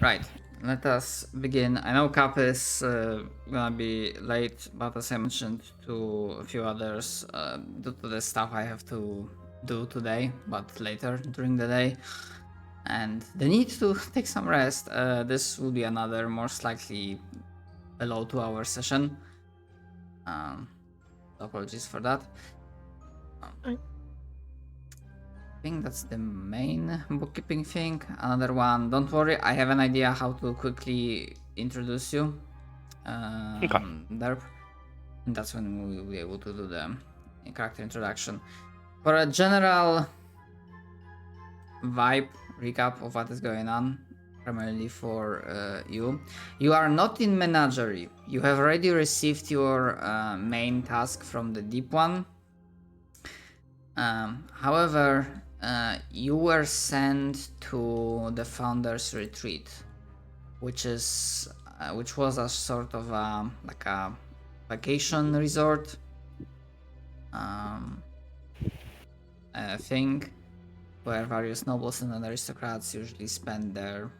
Right, let us begin. I know Cap is gonna be late, but as I mentioned to a few others, due to the stuff I have to do today, but later during the day, and the need to take some rest, this will be another most likely below 2 hour session. Apologies for that. I think that's the main bookkeeping thing. Another one, don't worry, I have an idea how to quickly introduce you. Derp. And that's when we will be able to do the character introduction. For a general vibe recap of what is going on, primarily for you are not in Menagerie. You have already received your main task from the Deep One. However, you were sent to the Founder's Retreat, which was a sort of like a vacation resort thing where various nobles and aristocrats usually spend their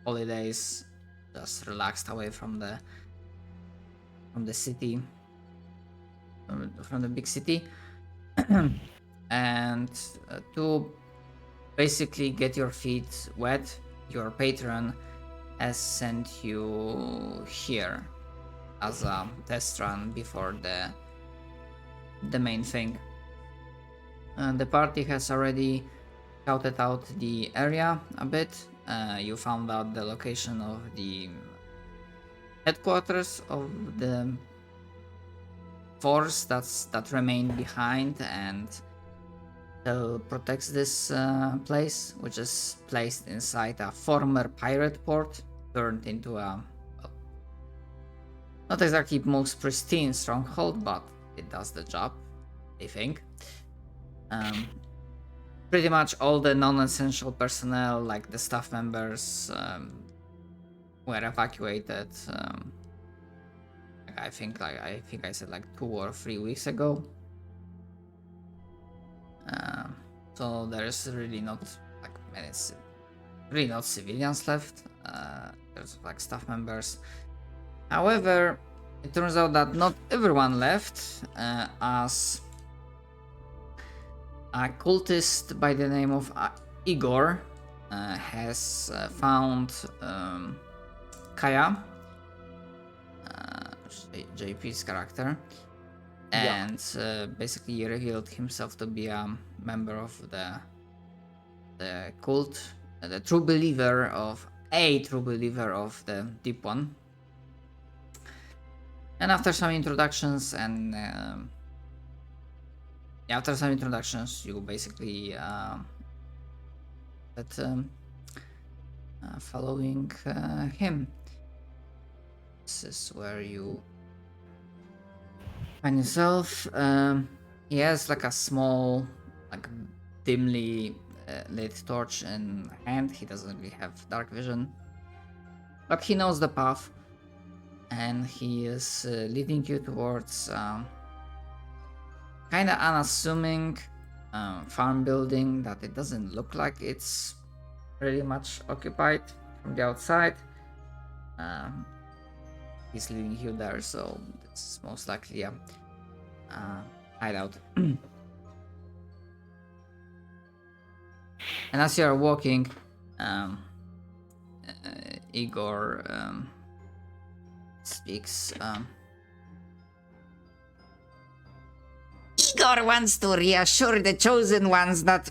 holidays, just relaxed away from the city, from the big city. And to basically get your feet wet, your patron has sent you here as a test run before the main thing. The party has already scouted out the area a bit. You found out the location of the headquarters of the force that remained behind and protects this place, which is placed inside a former pirate port turned into a not exactly most pristine stronghold, but it does the job, I think. Pretty much all the non-essential personnel, like the staff members, were evacuated. I think I said like 2 or 3 weeks ago. So there's really not really not civilians left. There's like staff members. However, it turns out that not everyone left, as a cultist by the name of Igor has found Kaya, JP's character, and basically revealed himself to be a member of the cult, a true believer of the Deep One. And after some introductions you basically following him. This is where you find yourself. He has like a small, like dimly lit torch in hand. He doesn't really have dark vision, but he knows the path, and he is leading you towards kind of unassuming farm building that it doesn't look like it's really much occupied from the outside. He's leading you there, so it's most likely a hideout. And as you are walking, Igor speaks. Igor wants to reassure the chosen ones that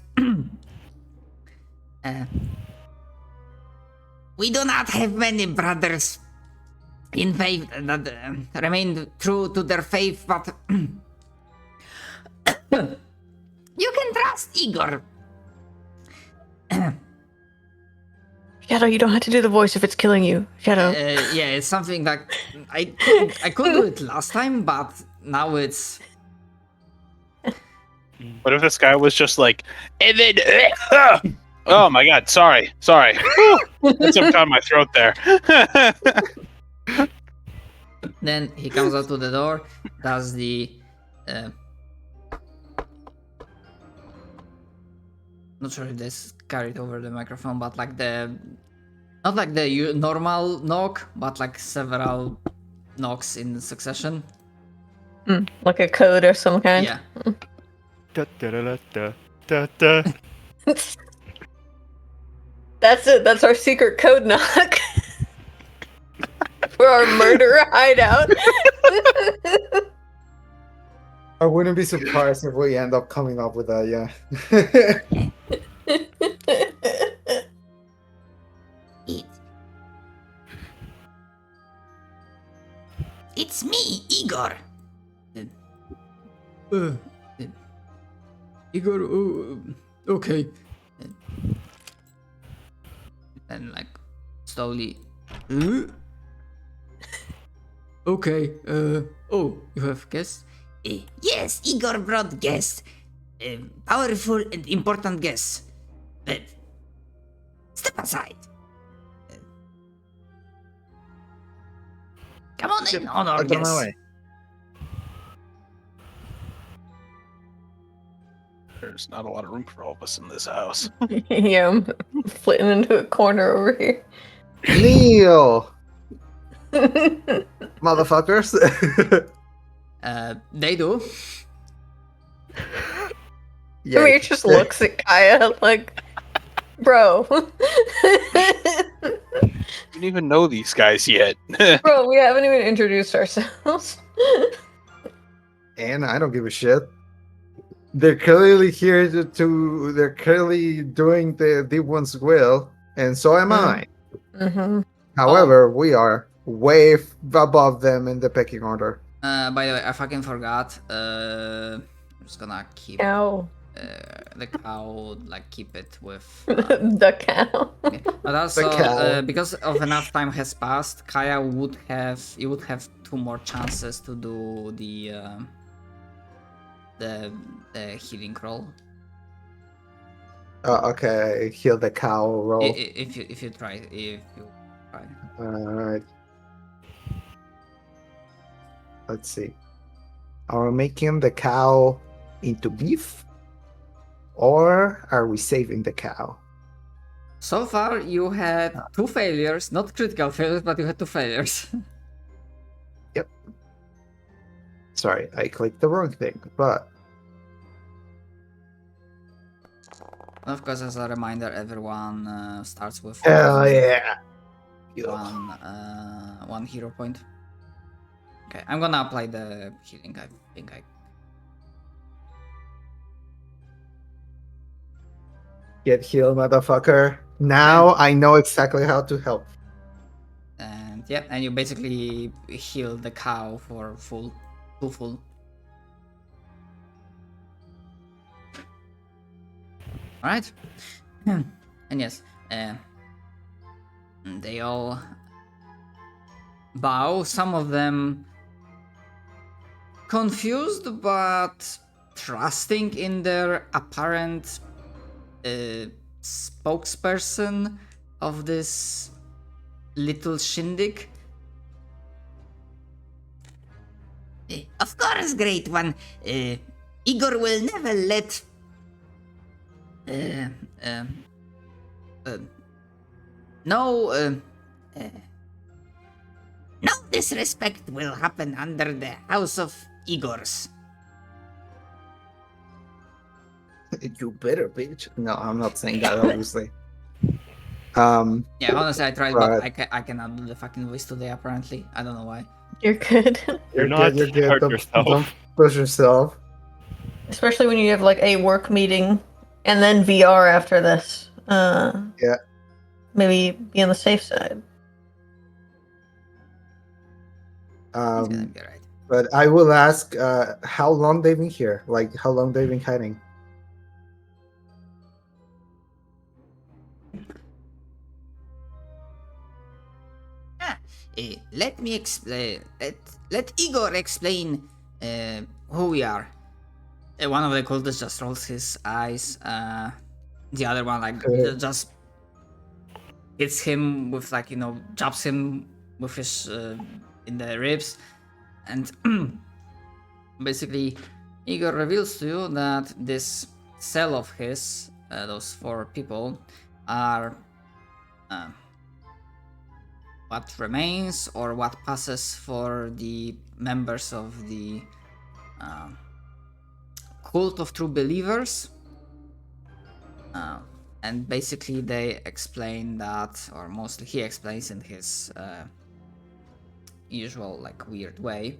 we do not have many brothers in faith that remain true to their faith, but you can trust Igor. Shadow, you don't have to do the voice if it's killing you. Shadow. Yeah, it's something that I couldn't do it last time, but now it's. What if this guy was just like, and then, oh my god, sorry. That's up on my throat there. Then he comes out to the door, does the not sure if this carried over the microphone, but like the Not like the normal knock, but like several knocks in succession. Like a code of some kind. Yeah. Da, da, da, da, da, da. That's it. That's our secret code knock. For our murder hideout. I wouldn't be surprised if we end up coming up with that, yeah. It's me, Igor. Igor, okay. And like slowly. Okay. Oh, you have guests? Yes, Igor brought guests. Powerful and important guests. But step aside. Come on in, honor Get out of my guests. way. There's not a lot of room for all of us in this house. Yeah, I'm flitting into a corner over here. Kneel! Motherfuckers! They do. Yeah. Amir just looks at Kaya like, bro. You didn't even know these guys yet. Bro, we haven't even introduced ourselves. And I don't give a shit. They're clearly here they're clearly doing the deep one's will, and so am I. Mm-hmm. However, we are way above them in the pecking order. By the way, I fucking forgot. I'm just gonna keep Cow. the cow, like keep it with. The cow. Okay. But also, cow. because of enough time has passed, Kaya would have 2 more chances to do the healing roll. Okay, heal the cow roll. If you try. Alright. Let's see. Are we making the cow into beef? Or are we saving the cow? So far, you had 2 failures, not critical failures, but you had 2 failures. Sorry, I clicked the wrong thing, but And of course, as a reminder, everyone starts with hell yeah! one hero point. Okay, I'm gonna apply the healing. I think I. Get healed, motherfucker. Now I know exactly how to help. And yeah, and you basically heal the cow for full. Alright. And yes, they all bow, some of them confused but trusting in their apparent spokesperson of this little shindig. Of course, great one. Igor will never let no disrespect will happen under the House of Igors. You better, bitch. No, I'm not saying that, obviously. Yeah, honestly, I tried, Right. but I cannot do the fucking voice today, apparently. I don't know why. You're good. You're not good, you're hurt good. yourself. Don't push yourself. Especially when you have like a work meeting and then VR after this. Yeah. Maybe be on the safe side. It's gonna be right. But I will ask how long they've been here. Like, how long they've been hiding. Let me explain. Let Igor explain who we are. One of the cultists just rolls his eyes. The other one just hits him with jabs him with his in the ribs, and basically Igor reveals to you that this cell of his, those 4 people, are what remains or what passes for the members of the cult of true believers. And basically they explain that, or mostly he explains in his usual like weird way,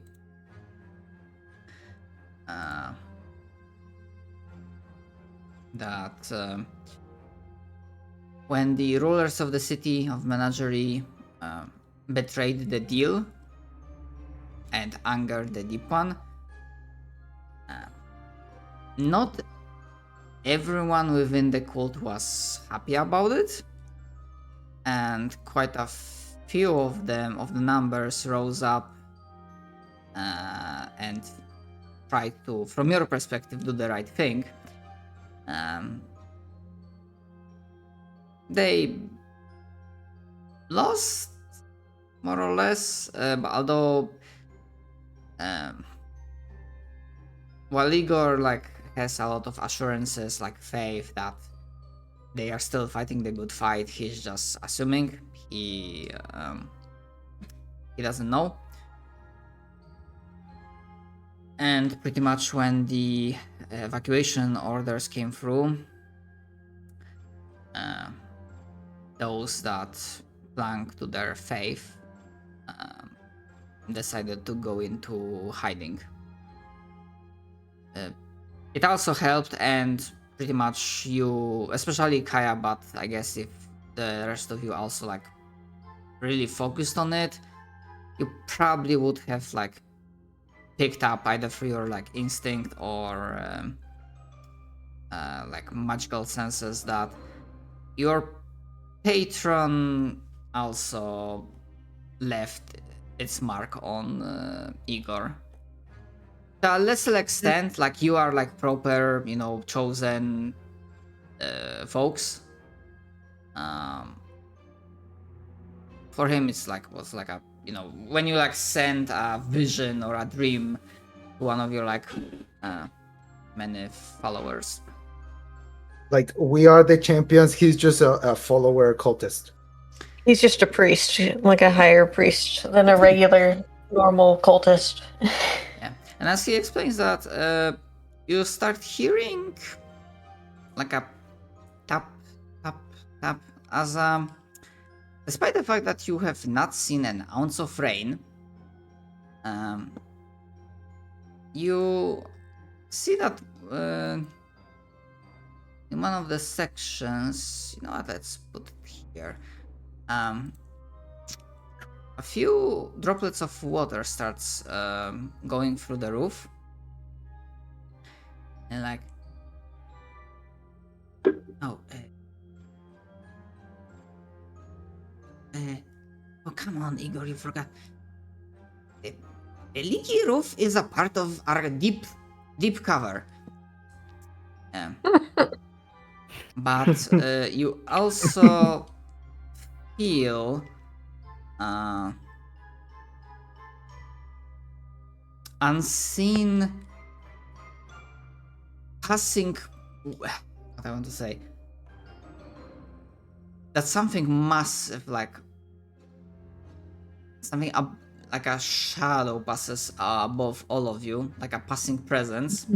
that when the rulers of the city of Menagerie betrayed the deal and angered the Deep One, not everyone within the cult was happy about it, and quite a few of them, of the numbers, rose up and tried to, from your perspective, do the right thing. They lost, more or less, although while Igor like has a lot of assurances, like faith that they are still fighting the good fight, he's just assuming. He doesn't know. And pretty much when the evacuation orders came through, those that clung to their faith decided to go into hiding. It also helped, and pretty much you, especially Kaya, but I guess if the rest of you also like really focused on it, you probably would have like picked up either through your like instinct or like magical senses that your patron also left its mark on Igor. To a lesser extent, like you are like proper, you know, chosen folks. For him, it's like was like a, you know, when you like send a vision or a dream to one of your like many followers. Like, we are the champions. He's just a follower cultist. He's just a priest, like a higher priest than a regular, normal cultist. Yeah, and as he explains that, you start hearing like a tap, tap, tap, as despite the fact that you have not seen an ounce of rain, you see that in one of the sections, you know what, let's put it here. A few droplets of water starts going through the roof, and like, oh, oh come on, Igor, you forgot. A leaky roof is a part of our deep cover. But you also feel unseen passing, what I want to say, that something massive, like something like a shadow passes above all of you, like a passing presence.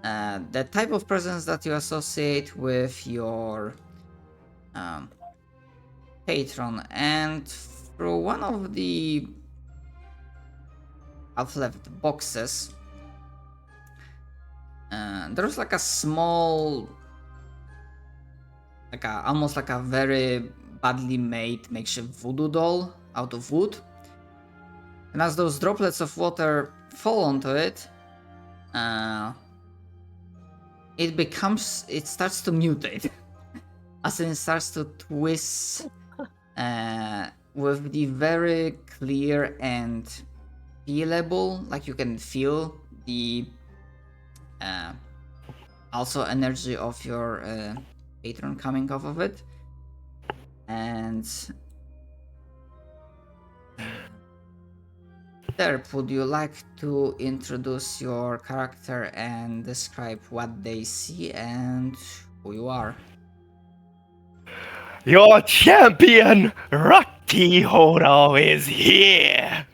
The type of presence that you associate with your patron, and through one of the half-left boxes, there's like a small, like a almost like a very badly made makeshift voodoo doll out of wood. And as those droplets of water fall onto it, it starts to mutate. As in, it starts to twist with the very clear and feelable, like you can feel the also energy of your patron coming off of it. And Derp, would you like to introduce your character and describe what they see and who you are? Your champion, Rakti T-Hodal is here.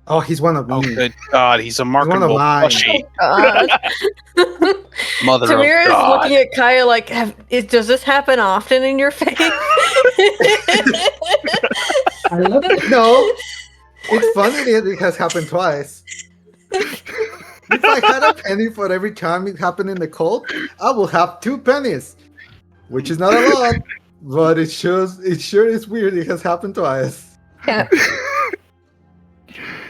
Oh, he's one of me. Oh, good God, he's a one of marketable mine. plushie. God. Mother Tamira of is God. looking at Kaya like, does this happen often in your face? I love it. No, it's funny that it has happened twice. If I had a penny for every time it happened in the cult, I will have 2 pennies, which is not a lot, but it sure is weird. It has happened twice. Cap.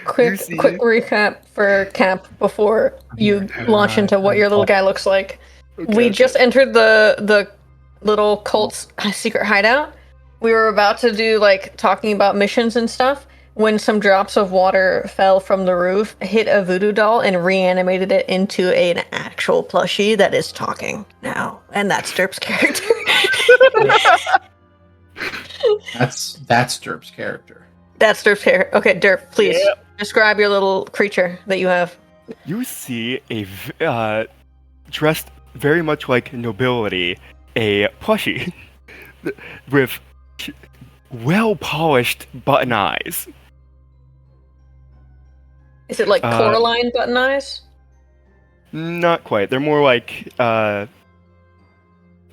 Quick recap for Cap before you launch into what your little guy looks like. We just entered the little cult's secret hideout. We were about to do talking about missions and stuff when some drops of water fell from the roof, hit a voodoo doll, and reanimated it into an actual plushie that is talking now. And that's Derp's character. That's Derp's character. That's Derp's character. Okay, Derp, please describe your little creature that you have. You see a dressed very much like nobility, a plushie with well-polished button eyes. Is it like Coraline button eyes? Not quite. They're more like I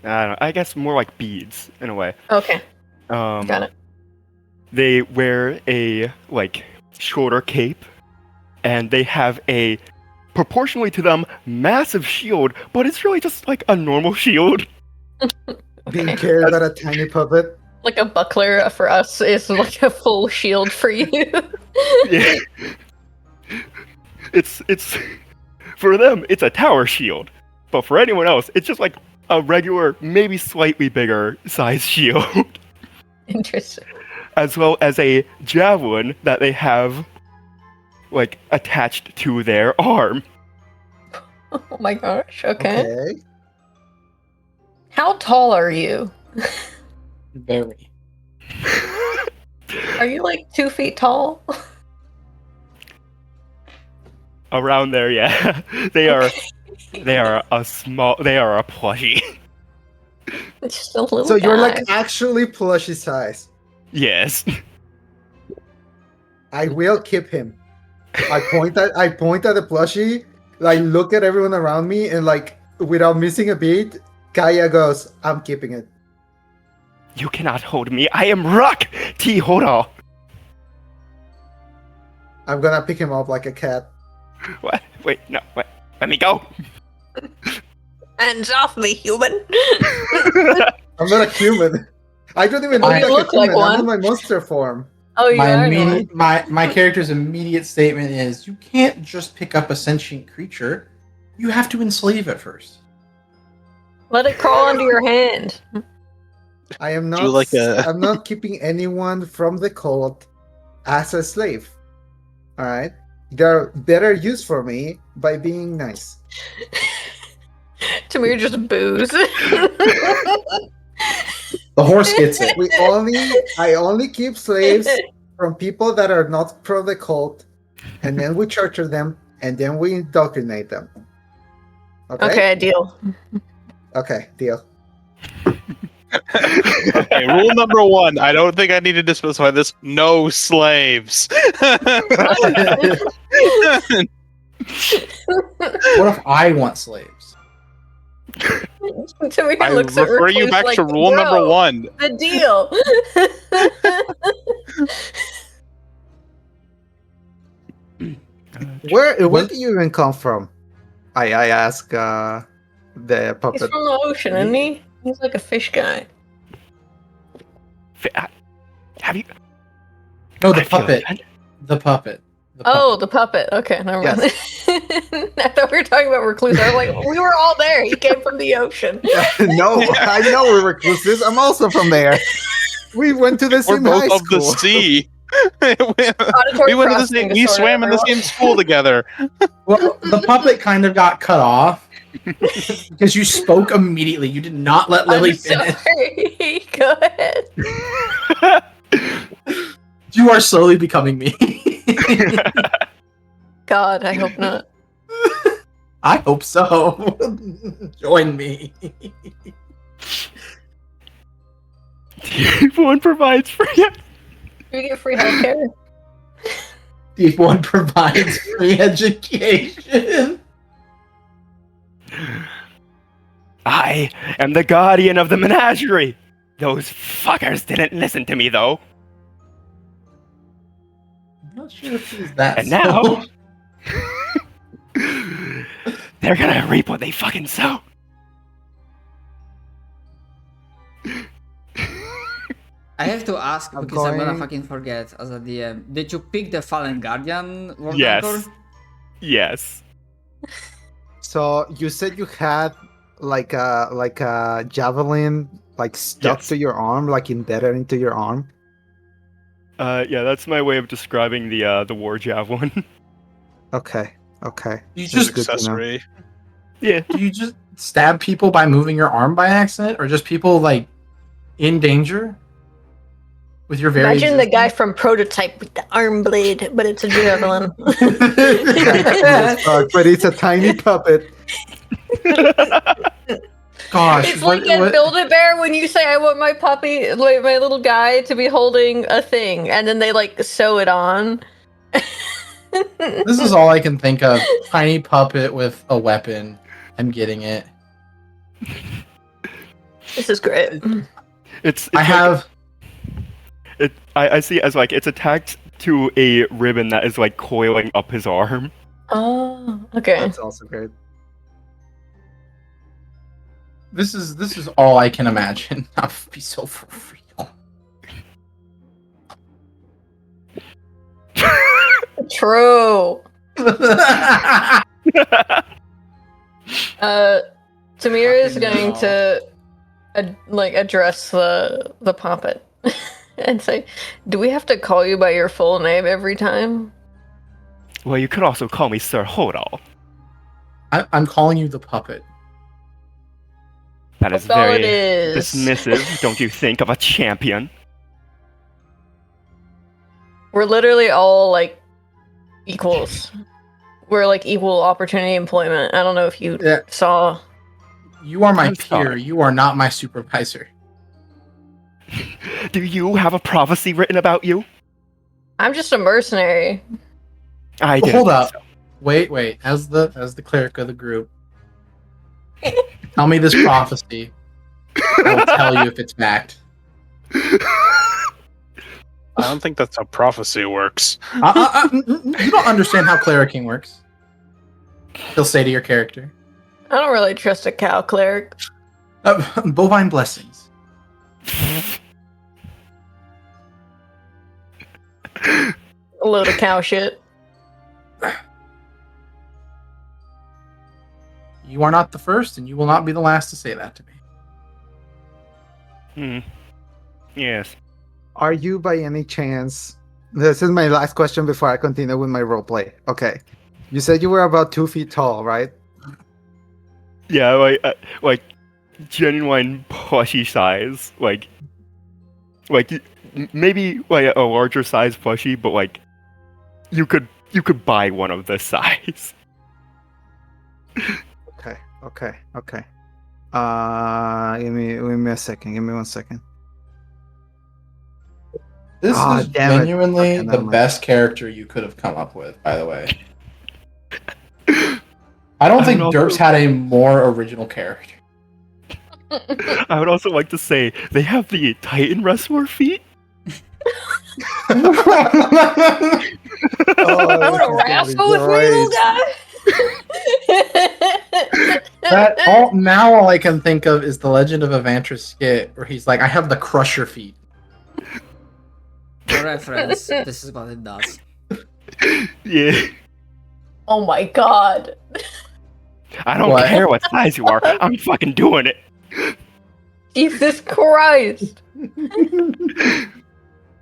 don't know. I guess more like beads in a way. Okay, got it. They wear a shorter cape, and they have a proportionally to them massive shield, but it's really just like a normal shield. Being carried by a tiny puppet. Like a buckler for us is like a full shield for you. Yeah. It's for them it's a tower shield, but for anyone else it's just like a regular, maybe slightly bigger size shield. Interesting. As well as a javelin that they have attached to their arm. Oh my gosh, okay. Okay. How tall are you? Very. Are you 2 feet tall? Around there, yeah. They are a plushie. Just a little So you're guy. actually plushie size. Yes. I will keep him. I point at the plushie, look at everyone around me, and without missing a beat, Kaya goes, "I'm keeping it." You cannot hold me. I am Rock T-Hodal. I'm gonna pick him up like a cat. What? Wait, no, wait. Let me go. Hands off me, human. I'm not a human. I don't even Oh, you look a human. like one. I'm in my monster form. Oh, you are now. My character's immediate statement is, you can't just pick up a sentient creature. You have to enslave it first. Let it crawl under your hand. I am not. Do like a- I'm not keeping anyone from the cult as a slave. All right. They're better used for me by being nice. Tamir just boos. The horse gets it. I only keep slaves from people that are not from the cult, and then we torture them, and then we indoctrinate them. Okay, deal. Okay, deal. Okay, rule number 1. I don't think I needed to specify this. No slaves. What if I want slaves? Tamir I looks at refer you Recluse back like, to rule number "Bro, 1. The deal. Where do you even come from? I ask the He's puppet. from the ocean, isn't he? He's like a fish guy. Have you? No, the I feel puppet. offended. The puppet. The Oh, the puppet. Okay, never mind. I thought we were talking about Recluse. I was like, we were all there. He came from the ocean. No, I know we're recluses. I'm also from there. We went to the We're same both high of the school. sea. we Auditory went to the processing same. We disorder, swam in the everyone. same school together. Well, the puppet kind of got cut off because you spoke immediately. You did not let Lily I'm finish. sorry. Go ahead. You are slowly becoming me. God, I hope not. I hope so. Join me. One provides for you. We get free healthcare. Deep One provides free education. I am the guardian of the menagerie. Those fuckers didn't listen to me, though. I'm not sure if he's that. And now, they're gonna reap what they fucking sow. I have to ask I'm because I'm gonna going- fucking forget as a DM. Did you pick the Fallen Guardian World Yes. Anchor? Yes. So you said you had like a javelin like stuck Yes. to your arm, like embedded into your arm. Yeah, that's my way of describing the war javelin. Okay. Okay. You That's just good to know. Accessory. Yeah. do you just stab people by moving your arm by accident, or just people like in danger with your very Imagine the guy from Prototype with the arm blade, but it's a javelin. But it's a tiny puppet. Gosh, It's like in Build-A-Bear when you say, I want my puppy, like my little guy, to be holding a thing, and then they like sew it on. This is all I can think of. Tiny puppet with a weapon. I'm getting it. This is great. It's I like- have. I see it as like it's attached to a ribbon that is like coiling up his arm. Oh, okay. That's also great. This is all I can imagine. That would be so for real. True. Tamir is Fucking going hell. to address the puppet and say, "Do we have to call you by your full name every time?" Well, you could also call me Sir Hodal. I'm calling you the puppet. That is That's all very it is. dismissive, don't you think, of a champion? We're literally all like equals. We're like equal opportunity employment. I don't know if you Yeah. saw. You are my I'm peer. sorry. You are not my supervisor. Do you have a prophecy written about you? I'm just a mercenary. I Well, didn't hold think up. so. Wait. As the cleric of the group, tell me this prophecy. I'll tell you if it's fact. I don't think that's how prophecy works. You don't understand how clericing works. He'll say to your character, I don't really trust a cow cleric. bovine blessings. A load of cow shit. You are not the first, and you will not be the last to say that to me. Yes. Are you by any chance? This is my last question before I continue with my roleplay. Okay. You said you were about 2 feet tall, right? Yeah, like genuine plushy size, like maybe like a larger size plushie, but like you could buy one of this size. Okay. Give me a second. Give me 1 second. This Ah, is damn it. genuinely Okay, the never mind. best character you could have come up with, by the way. I don't think And also- Dirks had a more original character. I would also like to say they have the Titan wrestler feet. Oh, I would this have is wrestled gonna with be me, little great. guy. Now all I can think of is the Legend of Evantris skit where he's like, I have the Crusher feet. For reference, this is what it does. Yeah. Oh my god. I don't What? care what size you are. I'm fucking doing it. Jesus Christ.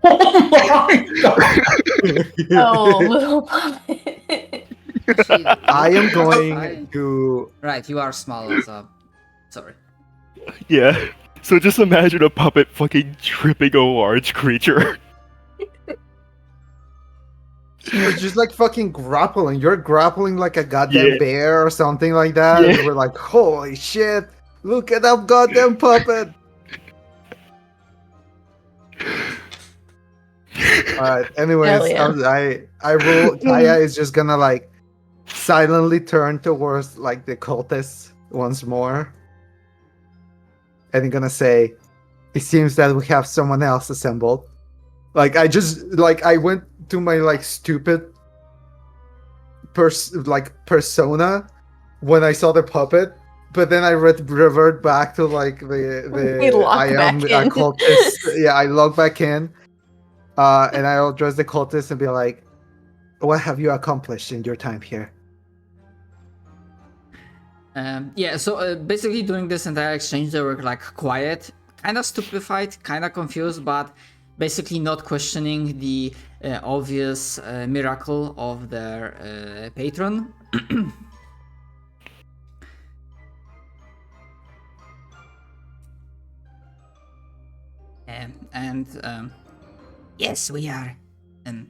Oh my god! Oh, little puppet. See, I am I- going to. Right, you are small as a. Sorry. Yeah. So just imagine a puppet fucking tripping a large creature. You're just like fucking grappling. You're grappling like a goddamn Yeah. bear or something like that. Yeah. And we're like, holy shit! Look at that goddamn puppet. Anyways, yeah. I rule Kaya is just gonna like silently turn towards like the cultists once more, and he's gonna say, "It seems that we have someone else assembled." Like I went to my like stupid persona when I saw the puppet, but then I revert back to like You the lock I am back a in. cultist. Yeah, I log back in, and I'll address the cultist and be like, "What have you accomplished in your time here?" Yeah, so basically during this entire exchange, they were like quiet, kind of stupefied, kind of confused, but basically not questioning the obvious miracle of their patron. And yes, we are um,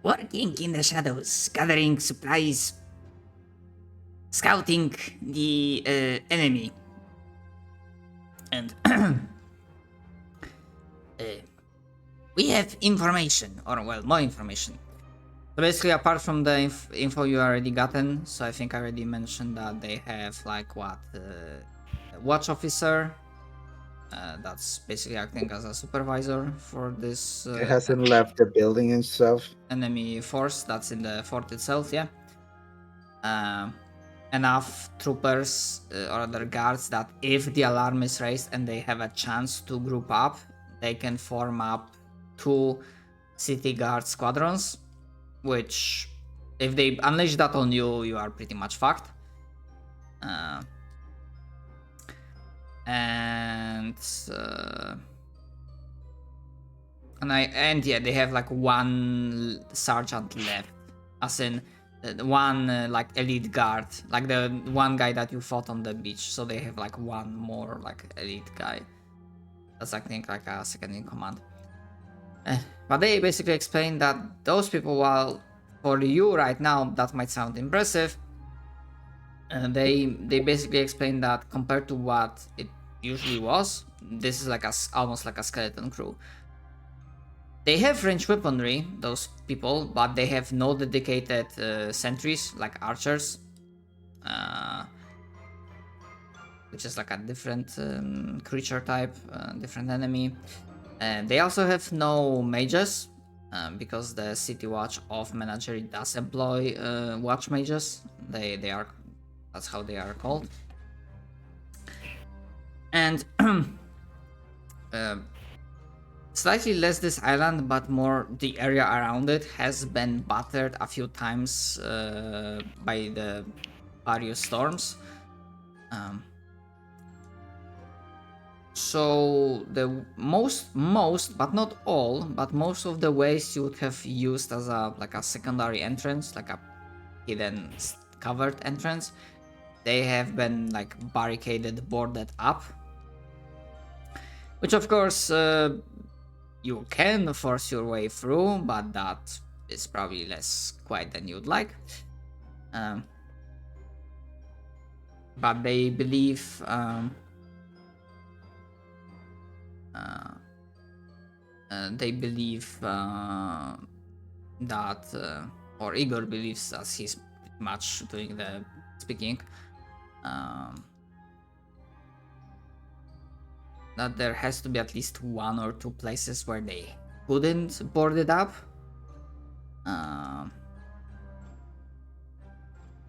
working in the shadows, gathering supplies, scouting the enemy, and we have information, or well, more information. So basically, apart from the info you already gotten, so I think I already mentioned that they have like what a watch officer. That's basically acting as a supervisor for this It hasn't left the building and stuff. enemy force that's in the fort itself. Yeah. Enough troopers or other guards that if the alarm is raised and they have a chance to group up, they can form up 2 city guard squadrons, which if they unleash that on you, you are pretty much fucked. And yeah, they have like 1 sergeant left, as in one like elite guard, like the one guy that you fought on the beach. So they have like 1 more like elite guy that's I think like a second in command. But they basically explain that those people, while for you right now that might sound impressive, they basically explain that compared to what it usually was, this is like almost like a skeleton crew. They have ranged weaponry, those people, but they have no dedicated sentries like archers, which is like a different creature type, different enemy. They also have no mages, because the city watch of Menagerie does employ watch mages. They are, that's how they are called. And slightly less this island, but more the area around it has been battered a few times by the various storms. So the most, but not all, but most of the ways you would have used as a like a secondary entrance, like a hidden covered entrance, they have been like barricaded, boarded up. Which of course you can force your way through, but that is probably less quiet than you'd like. But they believe that, or Igor believes, as he's pretty much doing the speaking, that there has to be at least 1 or 2 places where they couldn't board it up.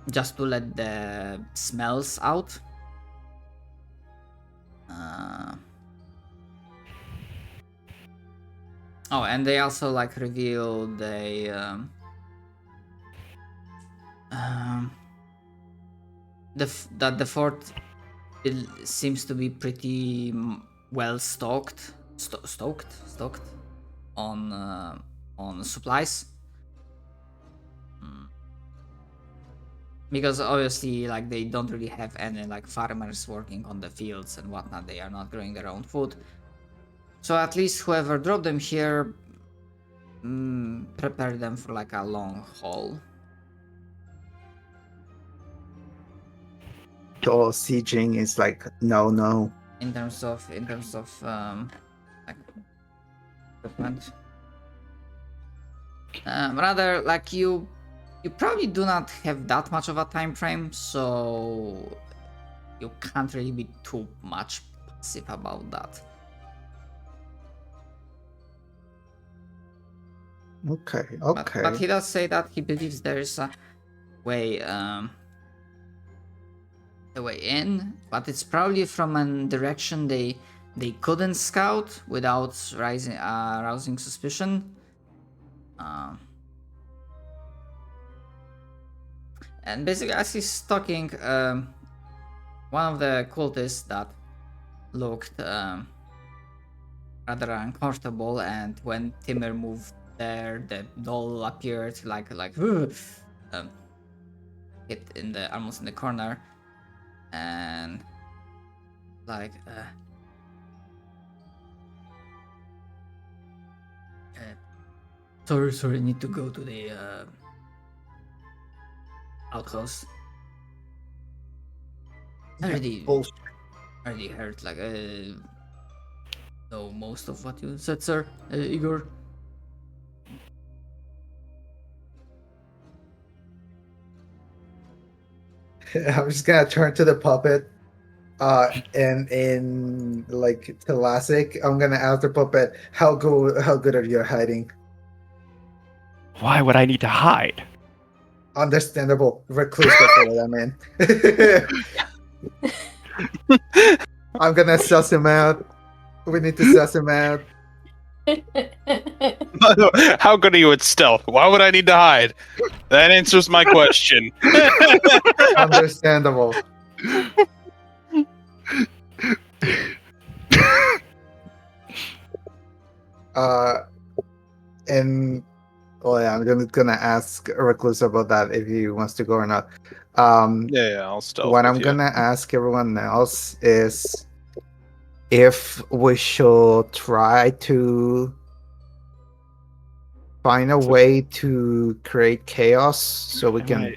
Just to let the smells out. Oh, and they also like reveal that the fort seems to be pretty well stoked on supplies. Because obviously, like, they don't really have any like farmers working on the fields and whatnot. They are not growing their own food. So at least whoever dropped them here, prepare them for like a long haul. So sieging is like no. In terms of like equipment. Rather, like you probably do not have that much of a time frame, so you can't really be too much passive about that. Okay, But okay. he does say that he believes there is a way, a way in, but it's probably from a direction they couldn't scout without arousing suspicion. And basically, as he's talking, one of the cultists that looked rather uncomfortable, and when Timur moved there, the doll appeared like hit in the almost in the corner, and like sorry, need to go to the outhouse. I already heard like know most of what you said, sir, Igor. I'm just gonna turn to the puppet, and in like classic, I'm gonna ask the puppet, how good are you at hiding? Why would I need to hide? Understandable, recluse before that, man. I'm gonna suss him out. We need to suss him out. How good are you at stealth? Why would I need to hide? That answers my question. Understandable. And yeah, I'm gonna ask Recluse about that if he wants to go or not. Yeah, I'll stealth. What with I'm you. gonna ask everyone else is if we should try to find a way to create chaos so we can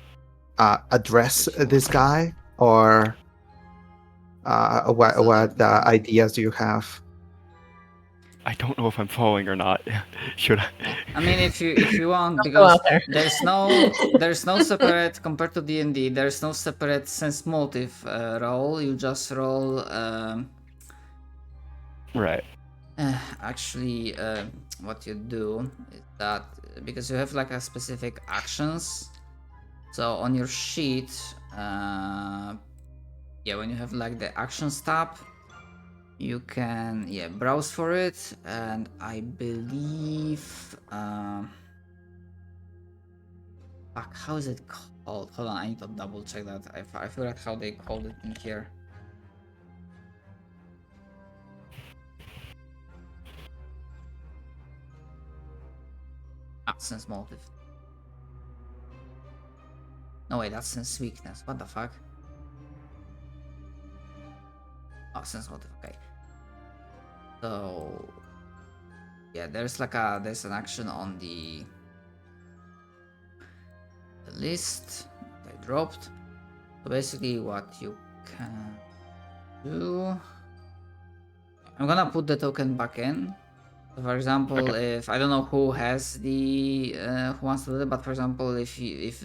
address this guy, or what ideas do you have? I don't know if I'm following or not. Should I? I mean, if you want, Go because out there. there's no separate compared to D&D. There's no separate sense motive roll. You just roll. Right. Actually, what you do is that because you have like a specific actions. So on your sheet, yeah, when you have like the actions tab, you can browse for it, and I believe fuck, how is it called? Hold on, I need to double check that. I forgot how they called it in here. Sense motive. No wait, that's sense weakness. What the fuck? Oh, sense motive. Okay. So yeah, there's an action on the list I dropped. So basically, what you can do, I'm gonna put the token back in. So for example, if I don't know who has the who wants to do it, but for example, if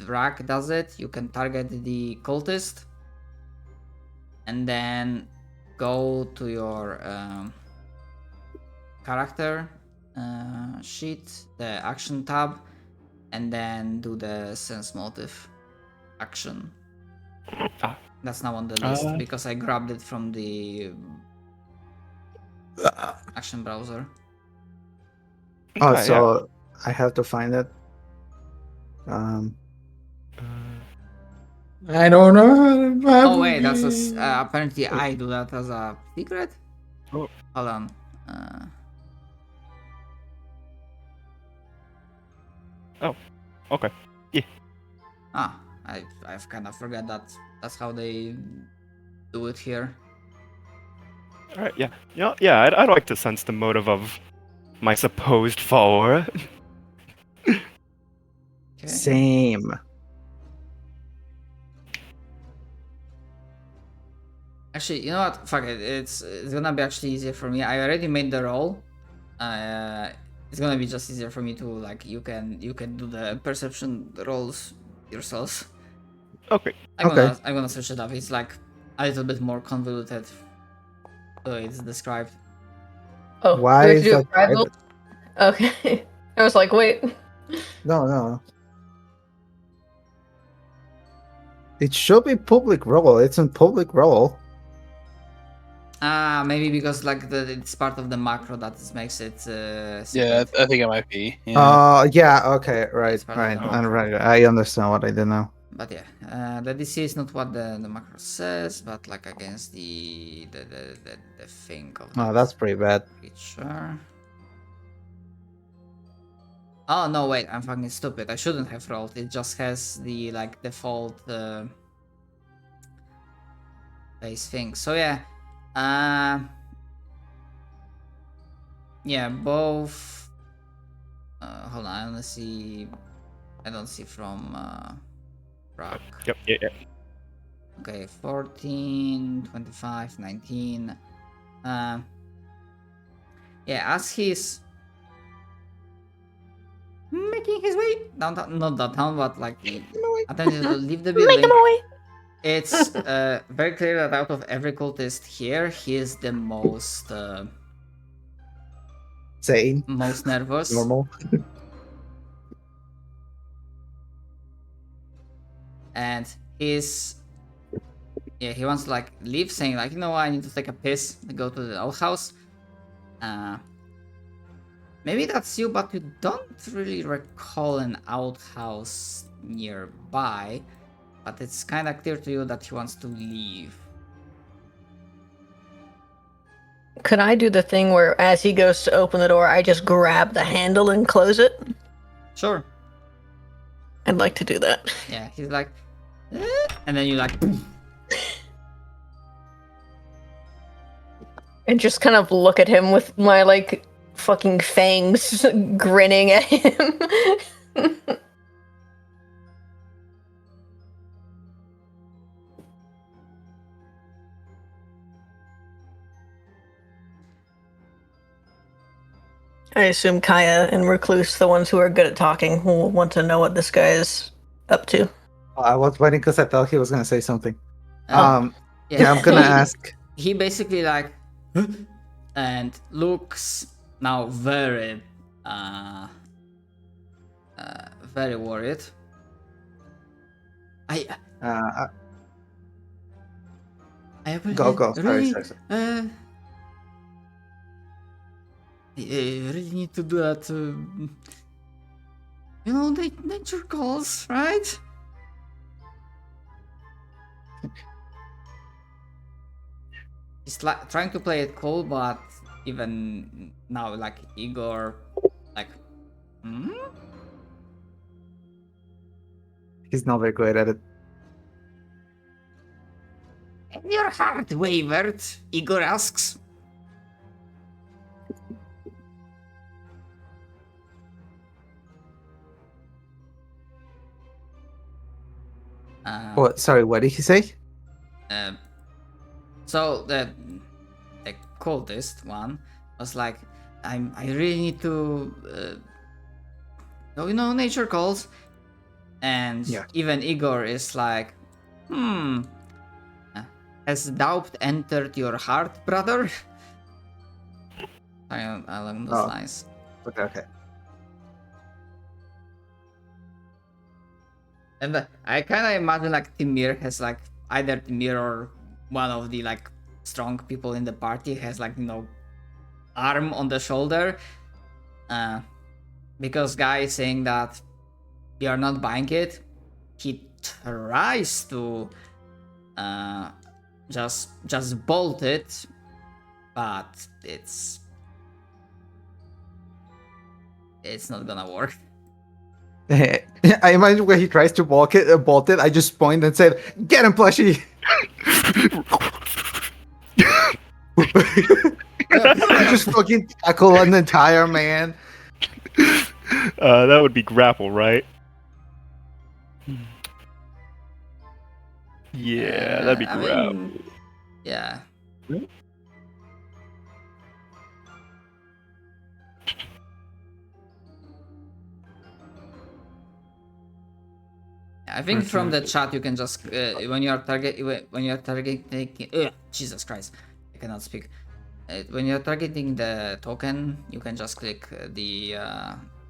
Rak does it, you can target the cultist, and then go to your character sheet, the action tab, and then do the sense motive action. That's now on the list because I grabbed it from the action browser. Oh, so I have to find it. I don't know. Oh wait, that's apparently I do that as a secret. Oh. Hold on. Oh, okay. Yeah. I've kind of forgot that that's how they do it here. All right. Yeah. Yeah. I'd like to sense the motive of my supposed follower. Okay. Same. Actually, you know what? Fuck it. It's gonna be actually easier for me. I already made the roll. it's gonna be just easier for me to like you can do the perception rolls yourselves. Okay. I'm Okay. gonna search it up. It's like a little bit more convoluted. So it's described. Oh, Why we have to is do a that private? private? Okay. I was like, wait. No. It should be public role. It's in public role. Maybe because like it's part of the macro that makes it Yeah, secret. I think it might be. Yeah. Yeah, okay, right. It's part of the I'm right. I understand what I did now. But yeah, the DC is not what the macro says, but like against the thing of Oh, that that's pretty bad. creature. Oh no, wait, I'm fucking stupid. I shouldn't have rolled. It just has the like default base thing. So yeah, yeah, both. Hold on, I don't see from Rock. Yep. Yeah. Okay, 14, 25, 19. Yeah, as he's making his way downtown, not downtown, but like attempting to leave the building. Make him away. It's very clear that out of every cultist here, he is the most Sane, nervous. normal. And he wants to like leave, saying like, you know what, I need to take a piss, go to the outhouse. Maybe that's you, but you don't really recall an outhouse nearby. But it's kind of clear to you that he wants to leave. Could I do the thing where as he goes to open the door, I just grab the handle and close it? Sure. I'd like to do that. Yeah, he's like, and then you like, And just kind of look at him with my, like, fucking fangs grinning at him. I assume Kaya and Recluse, the ones who are good at talking, will want to know what this guy is up to. I was waiting because I thought he was gonna say something. yeah, Yeah, I'm gonna ask. He basically like, and looks now very worried. I really, Go. really, Sorry. I really need to do that. You know, nature calls, right? He's like trying to play it cool, but even now, like Igor, like, He's not very good at it. And your heart wavered, Igor asks. What? Sorry, what did he say? So the cultist one was like, I really need to, you know, nature calls, and Yeah. even Igor is like, has doubt entered your heart, brother? Along those lines. Okay. And I kind of imagine like Timir has like either Timir or one of the like strong people in the party has like, you know, arm on the shoulder, because guy is saying that we are not buying it. He tries to just bolt it, but it's not gonna work. I imagine when he tries to bolt it, I just point and said, "Get him, plushie!" I just fucking tackle an entire man. That would be grapple, right? Yeah, that'd be I grapple. mean, yeah. I think from the chat you can just when you are targeting Jesus Christ, I cannot speak. When you're targeting the token, you can just click the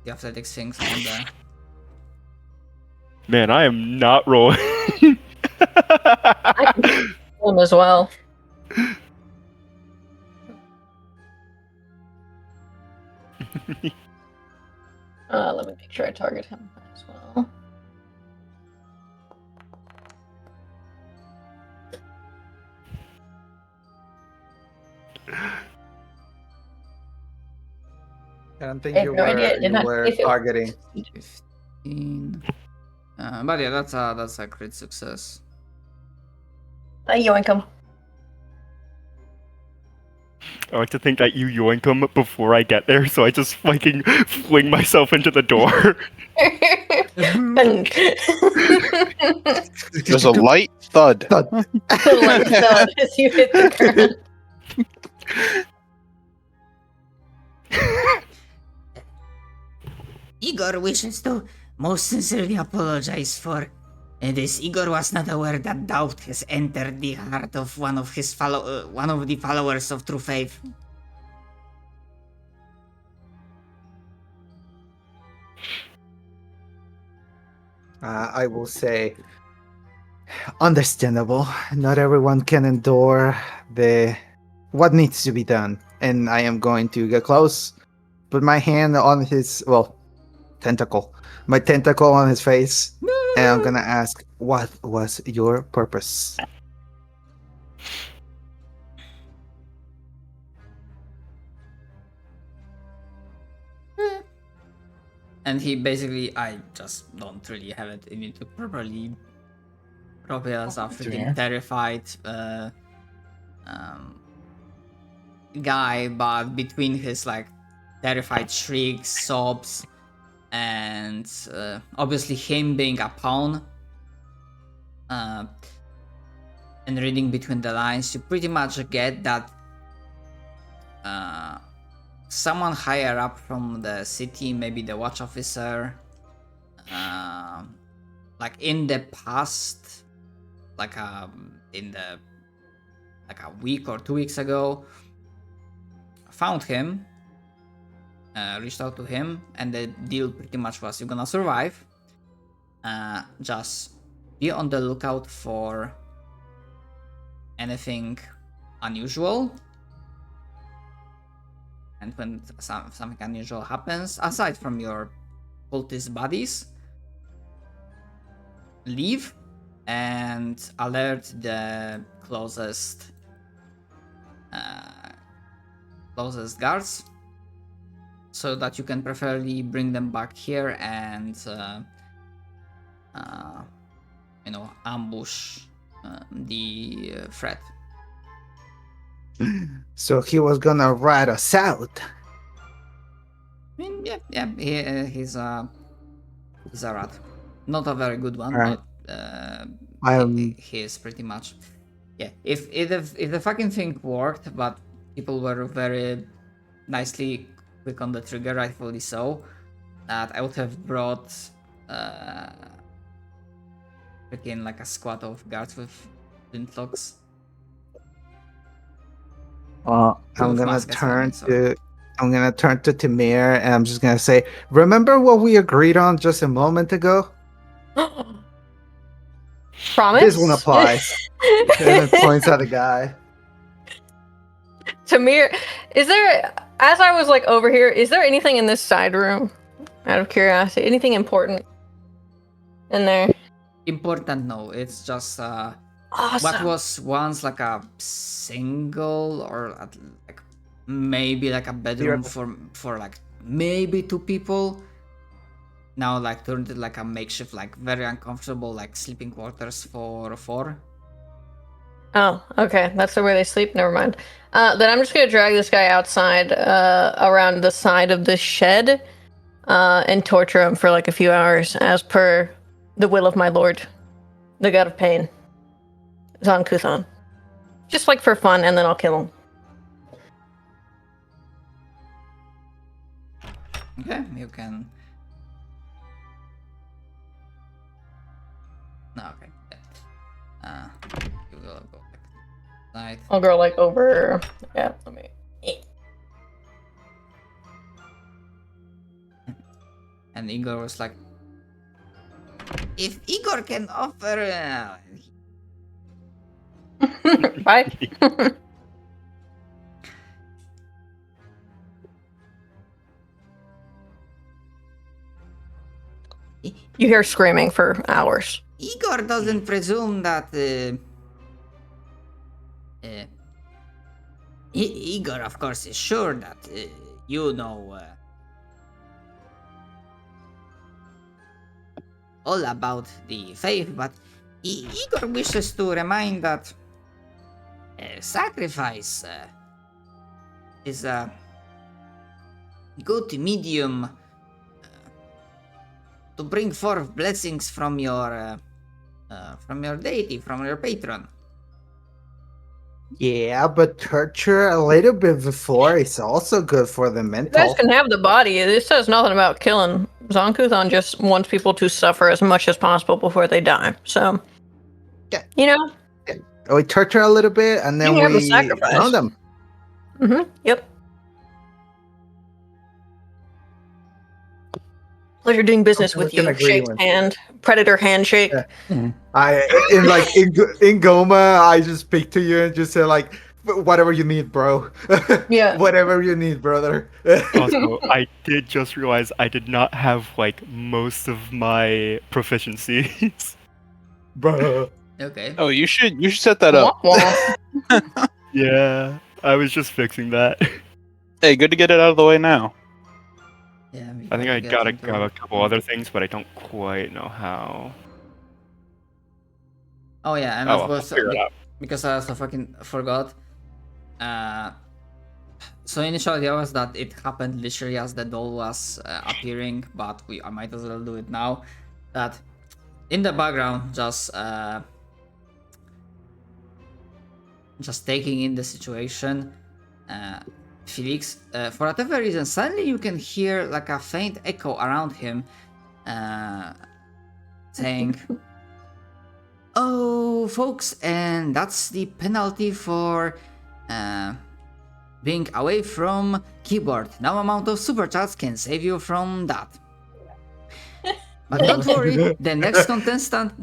athletics things on the. Man, I am not rolling. I can kill him as well. Let me make sure I target him as well. I don't think I have no idea. It did you not were say if it was- targeting. 15. But yeah, that's a crit success. I yoink him. I like to think that you yoink him before I get there, so I just fucking fling myself into the door. There's a light thud. Like thud as you hit the ground. Igor wishes to most sincerely apologize for this. Igor was not aware that doubt has entered the heart of one of the followers of True Faith. I will say, understandable. Not everyone can endure what needs to be done, and I am going to get close, put my hand on his my tentacle on his face, and I'm gonna ask, what was your purpose? And he basically, I just don't really have it in me to properly as a freaking terrified guy, but between his like terrified shrieks, sobs, and obviously him being a pawn, and reading between the lines, you pretty much get that someone higher up from the city, maybe the watch officer, like in the past, like in the like a week or 2 weeks ago, found him, reached out to him, and the deal pretty much was you're gonna survive. Just be on the lookout for anything unusual. And when something unusual happens, aside from your cultist buddies, leave and alert the closest guards, so that you can preferably bring them back here and ambush the threat. So he was gonna rat us out. I mean, yeah, he's a rat. Not a very good one, Alright. but he is pretty much. Yeah, if the fucking thing worked, but people were very nicely quick on the trigger, rightfully so, that I would have brought freaking like a squad of guards with flintlocks. I'm With gonna muskets, turn sorry. to Tamir, and I'm just gonna say, remember what we agreed on just a moment ago? Promise? This one applies. And it points at the guy. Tamir, is there, as I was like over here, is there anything in this side room? Out of curiosity, anything important in there? Important, no. It's just Awesome. what was once like a single or like maybe like a bedroom for like maybe 2 people. Now like turned it like a makeshift, like very uncomfortable, like sleeping quarters for 4. Oh, okay. That's the way they sleep. Never mind. Then I'm just gonna drag this guy outside, around the side of this shed, and torture him for like a few hours, as per the will of my lord, the god of pain, Zon Kuthan. Just like for fun, and then I'll kill him. Okay, you can. No, okay. Yeah. You will go back inside. I'll go like over. Yeah, let me. And Igor was like, if Igor can offer. Bye. You hear screaming for hours. Igor doesn't presume that. Igor, of course, is sure that you know all about the faith, but Igor wishes to remind that sacrifice is a good medium to bring forth blessings from your deity, from your patron. Yeah, but torture a little bit before is also good for the You mental. guys can have the body. This says nothing about killing. Zonkuthon just wants people to suffer as much as possible before they die. So, Yeah. you know. We torture a little bit and then You have the we sacrifice. drown them. Yep. Pleasure doing business Okay, we with can you. agree Shake with- hand. Predator handshake. Yeah. in Goma, I just speak to you and just say like, whatever you need, bro. Yeah. Whatever you need, brother. Also, I did just realize I did not have like most of my proficiencies. Bro. Okay. Oh, you should set that up. Womp womp. Yeah, I was just fixing that. Hey, good to get it out of the way now. Yeah, we I think I get gotta into grab a it. couple other things, but I don't quite know how. Oh yeah, and Oh, of well, course, I'll figure it out. because I also fucking forgot. So initial idea was that it happened literally as the doll was appearing, but I might as well do it now. That in the background, just taking in the situation, Felix, for whatever reason, suddenly you can hear like a faint echo around him, saying, "Oh, folks, and that's the penalty for being away from keyboard. Now amount of super chats can save you from that." But don't worry, the next contestant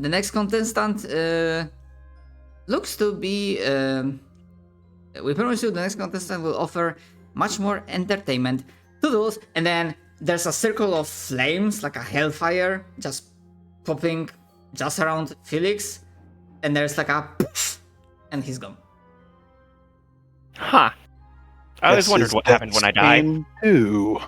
looks to be. We promise you the next contestant will offer much more entertainment to those. And then there's a circle of flames, like a hellfire, just popping just around Felix. And there's like a poof, and he's gone. Huh. I always wondered what happened when I died. Ooh.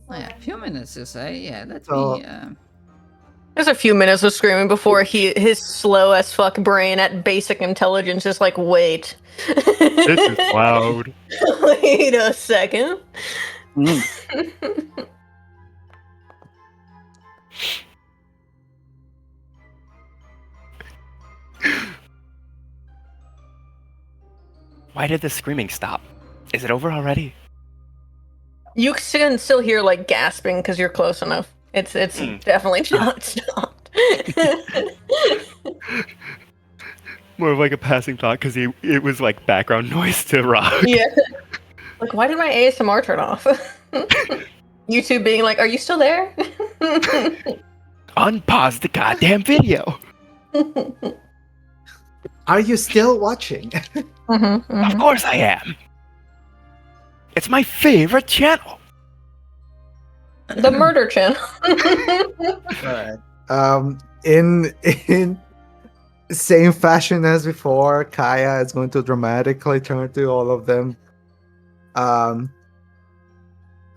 Oh, yeah, a few minutes, you say? Yeah, let So- me. There's a few minutes of screaming before his slow as fuck brain at basic intelligence is like, wait. This is loud. Wait a second. Why did the screaming stop? Is it over already? You can still hear like gasping because you're close enough. It's definitely not stopped. More of like a passing thought because it was like background noise to Rock. Yeah. Like, why did my ASMR turn off? YouTube being like, are you still there? Unpause the goddamn video. Are you still watching? Of course I am. It's my favorite channel. The murder channel. Alright. In same fashion as before, Kaya is going to dramatically turn to all of them.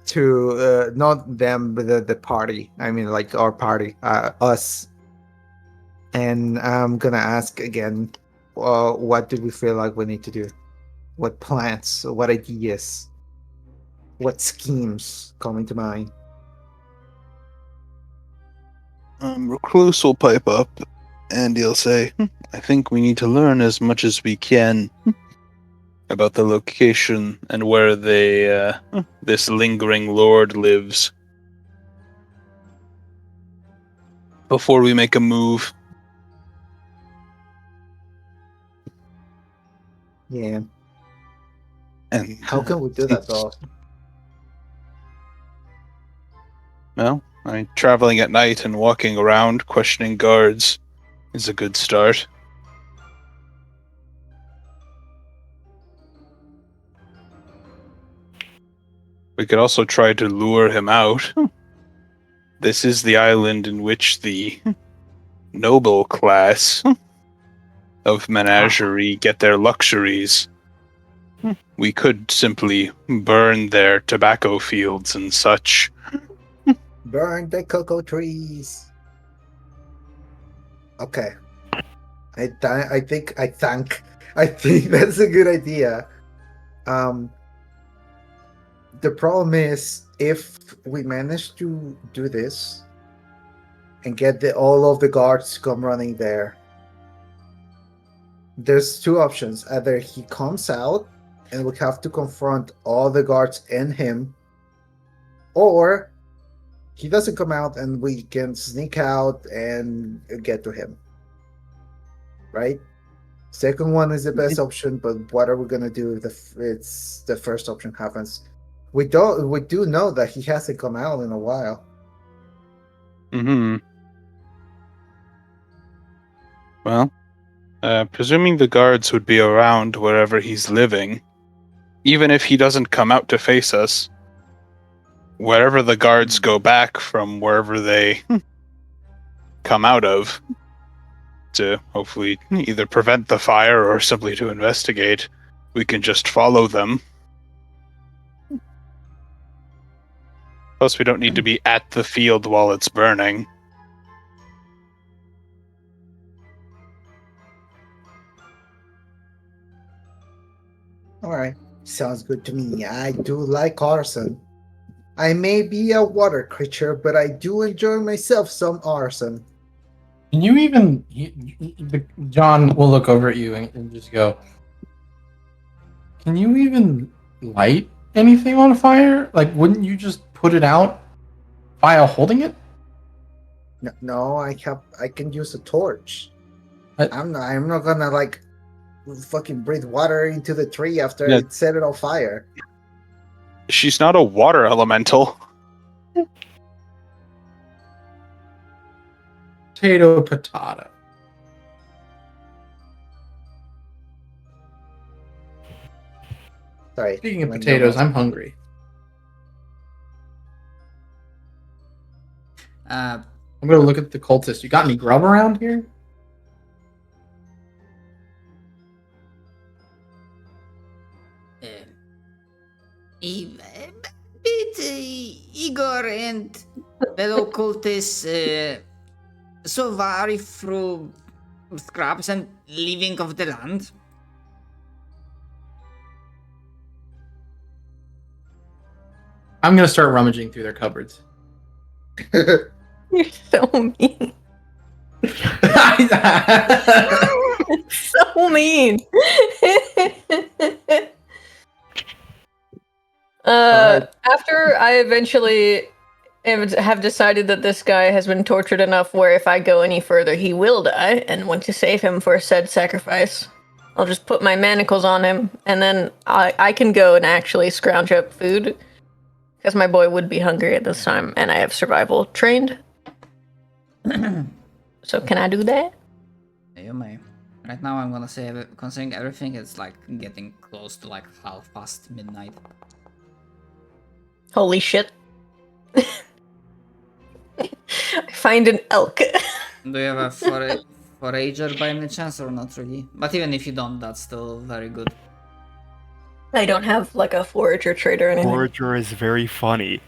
To not them, but the party. I mean, like our party, us. And I'm gonna ask again, what do we feel like we need to do? What plans? What ideas? What schemes coming to mind? Recluse will pipe up, and he'll say, "I think we need to learn as much as we can about the location and where this lingering lord lives before we make a move. Yeah. And How can we do that though? well, I mean, traveling at night and walking around, questioning guards is a good start. We could also try to lure him out. This is the island in which the noble class of Menagerie get their luxuries. We could simply burn their tobacco fields and such. Burn the cocoa trees. Okay. I think that's a good idea. The problem is if we manage to do this and get all of the guards to come running there, there's two options. Either he comes out and we have to confront all the guards and him, or he doesn't come out and we can sneak out and get to him. Right? Second one is the best option, but what are we gonna do if it's the first option happens? We do know that he hasn't come out in a while. Mm-hmm. Well, presuming the guards would be around wherever he's living, even if he doesn't come out to face us, wherever the guards go back from wherever they come out of, to hopefully either prevent the fire or simply to investigate, we can just follow them. Plus, we don't need to be at the field while it's burning. Alright. Sounds good to me. I do like arson. I may be a water creature, but I do enjoy myself some arson. Can you even... John will look over at you and just go, can you even light anything on fire? Like, wouldn't you just put it out while holding it? No, I can use a torch. I- I'm not gonna like fucking breathe water into the tree after Yeah. it set it on fire. She's not a water elemental. Potato, patata. Sorry. Speaking of my potatoes, nose- I'm hungry. Uh, I'm gonna look at the cultist. You got any grub around here? Igor and fellow cultists survive through scraps and living of the land. I'm gonna start rummaging through their cupboards. You're so mean. So mean. After I eventually have decided that this guy has been tortured enough where if I go any further he will die and want to save him for said sacrifice, I'll just put my manacles on him and then I can go and actually scrounge up food because my boy would be hungry at this time and I have survival trained. So can I do that? You may. Right now I'm gonna say, considering everything, it's like getting close to like half past midnight. Holy shit. I find an elk. Do you have a forager by any chance or not really? But even if you don't, that's still very good. I don't have like a forager trait or anything. Forager is very funny.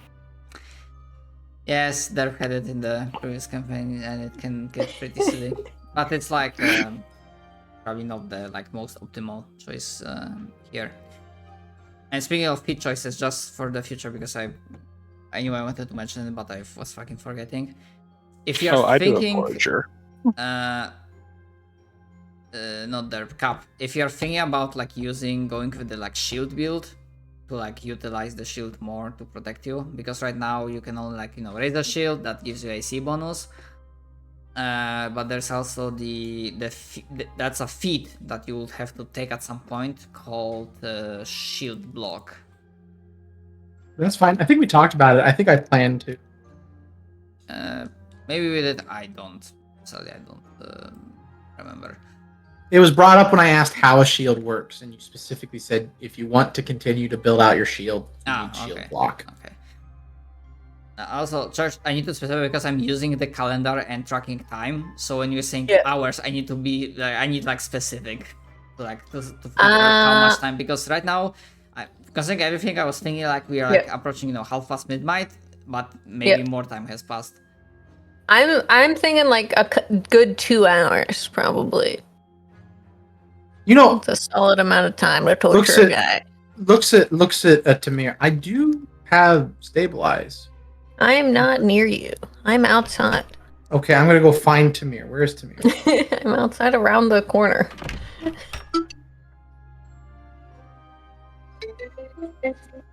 Yes, they're headed in the previous campaign and it can get pretty silly. But it's like probably not the like most optimal choice here. And speaking of pit choices, just for the future, because I knew I wanted to mention it, but I was fucking forgetting. If you're I do a thinking, forager. not derp, Cap. If you're thinking about like going with the like shield build to like utilize the shield more to protect you, because right now you can only like raise the shield that gives you AC bonus. But there's also that's a feat that you would have to take at some point called shield block. That's fine. I think we talked about it. I think I planned to. Maybe we did. I don't. Sorry, I don't remember. It was brought up when I asked how a shield works, and you specifically said if you want to continue to build out your shield, you need shield block. Okay. Also, Church, I need to specify because I'm using the calendar and tracking time. So when you're saying hours, I need to be I need like specific, to figure out how much time. Because right now, considering everything, I was thinking like we are like approaching half past midnight, but maybe more time has passed. I'm thinking like a good 2 hours probably. It's a solid amount of time to torture a guy. Looks at Tamir. I do have stabilize. I'm not near you. I'm outside. Okay, I'm gonna go find Tamir. Where's Tamir? I'm outside around the corner.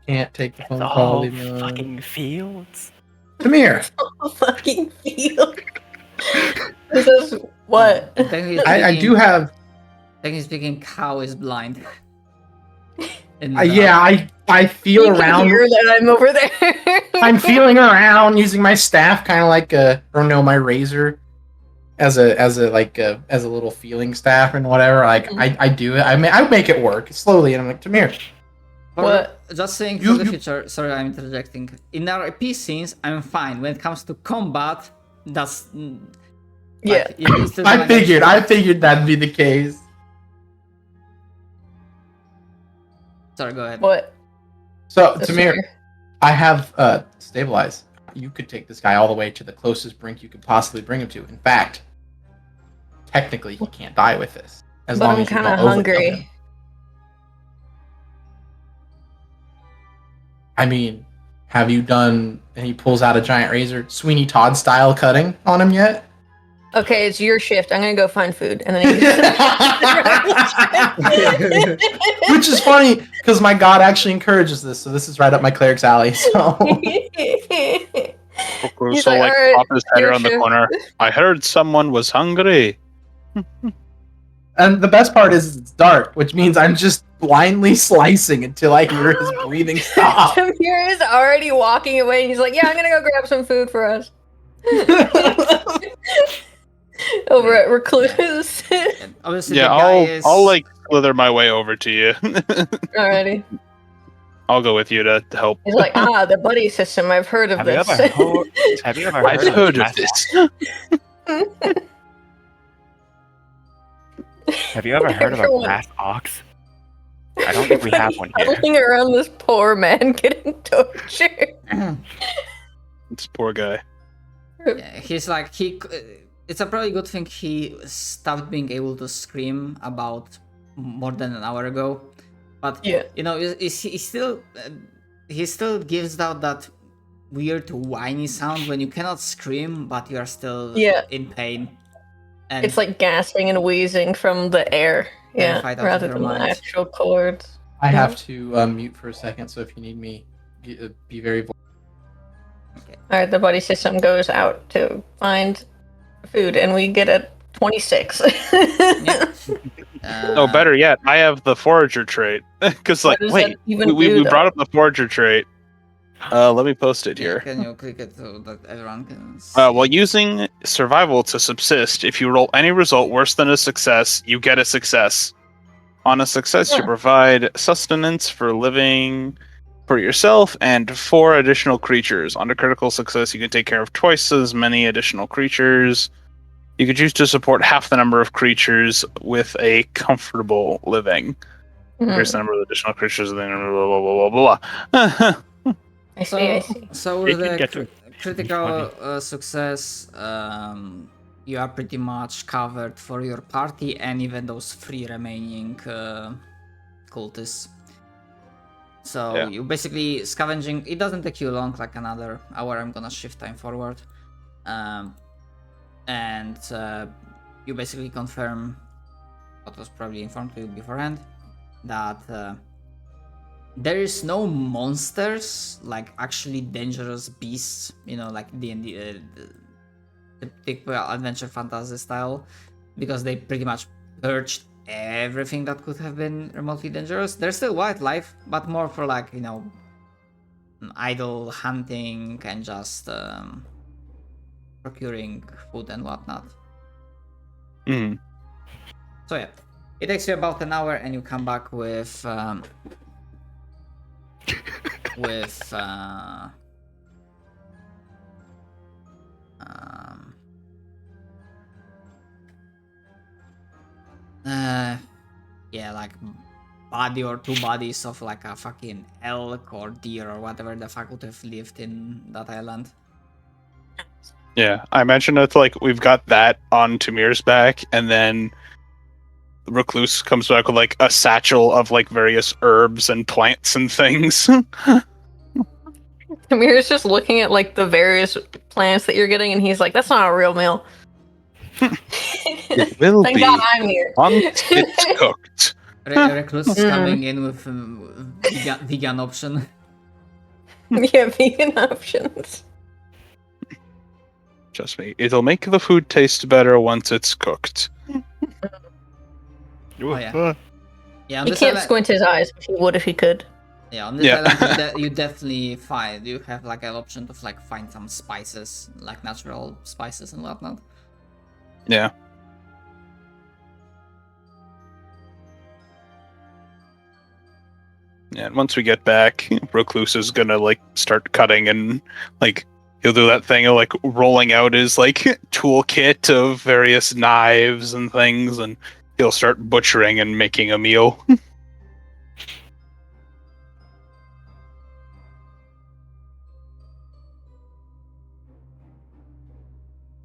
Can't take the phone call. Fucking fields. Tamir. Fucking field. This is what? I do have. Technically speaking, cow is blind. I feel around. Can hear that I'm over there. I'm feeling around using my staff, kind of like my razor, as a little feeling staff and whatever. Like I do it. I make it work slowly, and I'm like, Tamir. What? Just saying for the future. Sorry, I'm interjecting. In RP scenes, I'm fine. When it comes to combat, that's I figured that'd be the case. Sorry, go ahead. What? So, Tamir, I have stabilize. You could take this guy all the way to the closest brink you could possibly bring him to. In fact, technically, he can't die with this. As long as you don't overkill him. I mean, have you done? And he pulls out a giant razor, Sweeney Todd style cutting on him yet? Okay, it's your shift. I'm gonna go find food, and then which is funny because my god actually encourages this, so this is right up my cleric's alley. So, Pop his head around the corner. I heard someone was hungry. And the best part is it's dark, which means I'm just blindly slicing until I hear his breathing stop. Tamir is already walking away, and he's like, "Yeah, I'm gonna go grab some food for us." Over at Recluse. Obviously, I'll like slither my way over to you. Alrighty. I'll go with you to help. He's like, the buddy system. I've heard of this. Have you ever heard of this? Have you ever heard of a brass ox? I don't think we have one here. Looking around this poor man getting tortured. This poor guy. Yeah, he's like it's a probably good thing he stopped being able to scream about more than an hour ago, but he still gives out that weird whiny sound when you cannot scream but you are still in pain. And it's like gasping and wheezing from the air, rather than the actual chords. I have to mute for a second, so if you need me, be very vocal. Okay. All right, the buddy system goes out to find food, and we get a 26. No, better yet, I have the forager trait. Because we brought up the forager trait. Let me post it here. Can you click it so that everyone can see? While using survival to subsist, if you roll any result worse than a success, you get a success. On a success, you provide sustenance for living for yourself and 4 additional creatures. On a critical success, you can take care of twice as many additional creatures. You can choose to support half the number of creatures with a comfortable living. Here's the number of additional creatures, and then blah, blah, blah, blah. I see. So with the critical success, you are pretty much covered for your party and even those 3 remaining cultists. So you basically scavenging. It doesn't take you long, like another hour. I'm gonna shift time forward, and you basically confirm what was probably informed to you beforehand, that there is no monsters, like actually dangerous beasts, like D&D, the typical adventure fantasy style, because they pretty much purged everything that could have been remotely dangerous. There's still wildlife, but more for like, idle hunting and just procuring food and whatnot. Mm. So yeah, it takes you about an hour, and you come back with with yeah, like body or two bodies of like a fucking elk or deer or whatever the fuck would have lived in that island. Yeah, I imagine it's like we've got that on Tamir's back, and then Recluse comes back with like a satchel of like various herbs and plants and things. Tamir's just looking at like the various plants that you're getting, and he's like, "That's not a real meal." It will Thank be God I'm here. once it's cooked. Recluse is coming in with vegan option. Yeah, vegan options. Trust me, it'll make the food taste better once it's cooked. Oh, yeah. Yeah, on He this can't island- squint his eyes, but he would if he could. Yeah, on this Yeah. island you definitely find, you have like an option to like find some spices, like natural spices and whatnot. Yeah. Yeah, and once we get back, Recluse is gonna like start cutting, and like he'll do that thing of like rolling out his like toolkit of various knives and things, and he'll start butchering and making a meal.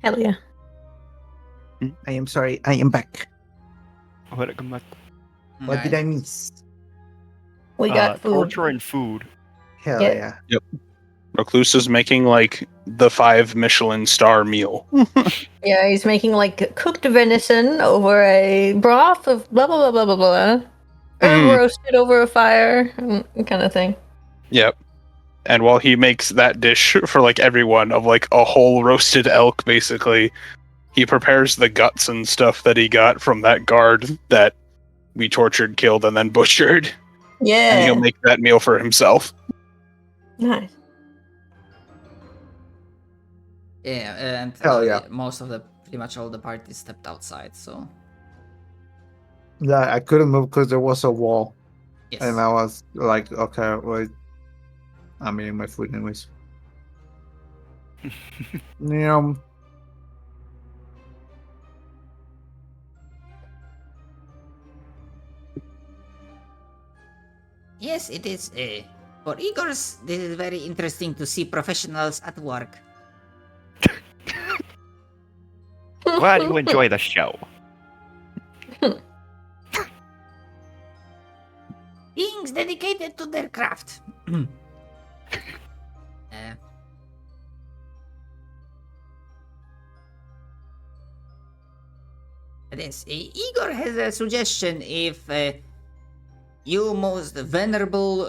Hell yeah. I am sorry, I am back. Welcome back. What did I miss? We got food. Torture and food. Hell Yeah. yeah. Recluse is making like the 5 Michelin star meal. Yeah, he's making like cooked venison over a broth of blah blah blah blah blah blah. Mm. Roasted over a fire, kind of thing. Yep. And while he makes that dish for like everyone of like a whole roasted elk, basically, he prepares the guts and stuff that he got from that guard that we tortured, killed, and then butchered. And Yeah. he'll make that meal for himself. Nice. Yeah, and Hell yeah. most of pretty much all the party stepped outside, so Yeah, I couldn't move because there was a wall. yes. And I was like, okay, wait. I'm eating my food anyways. Yeah. Yes, it is. For Igor's, this is very interesting to see professionals at work. Glad you enjoy the show. Beings dedicated to their craft. Yes, Igor has a suggestion. If you, most venerable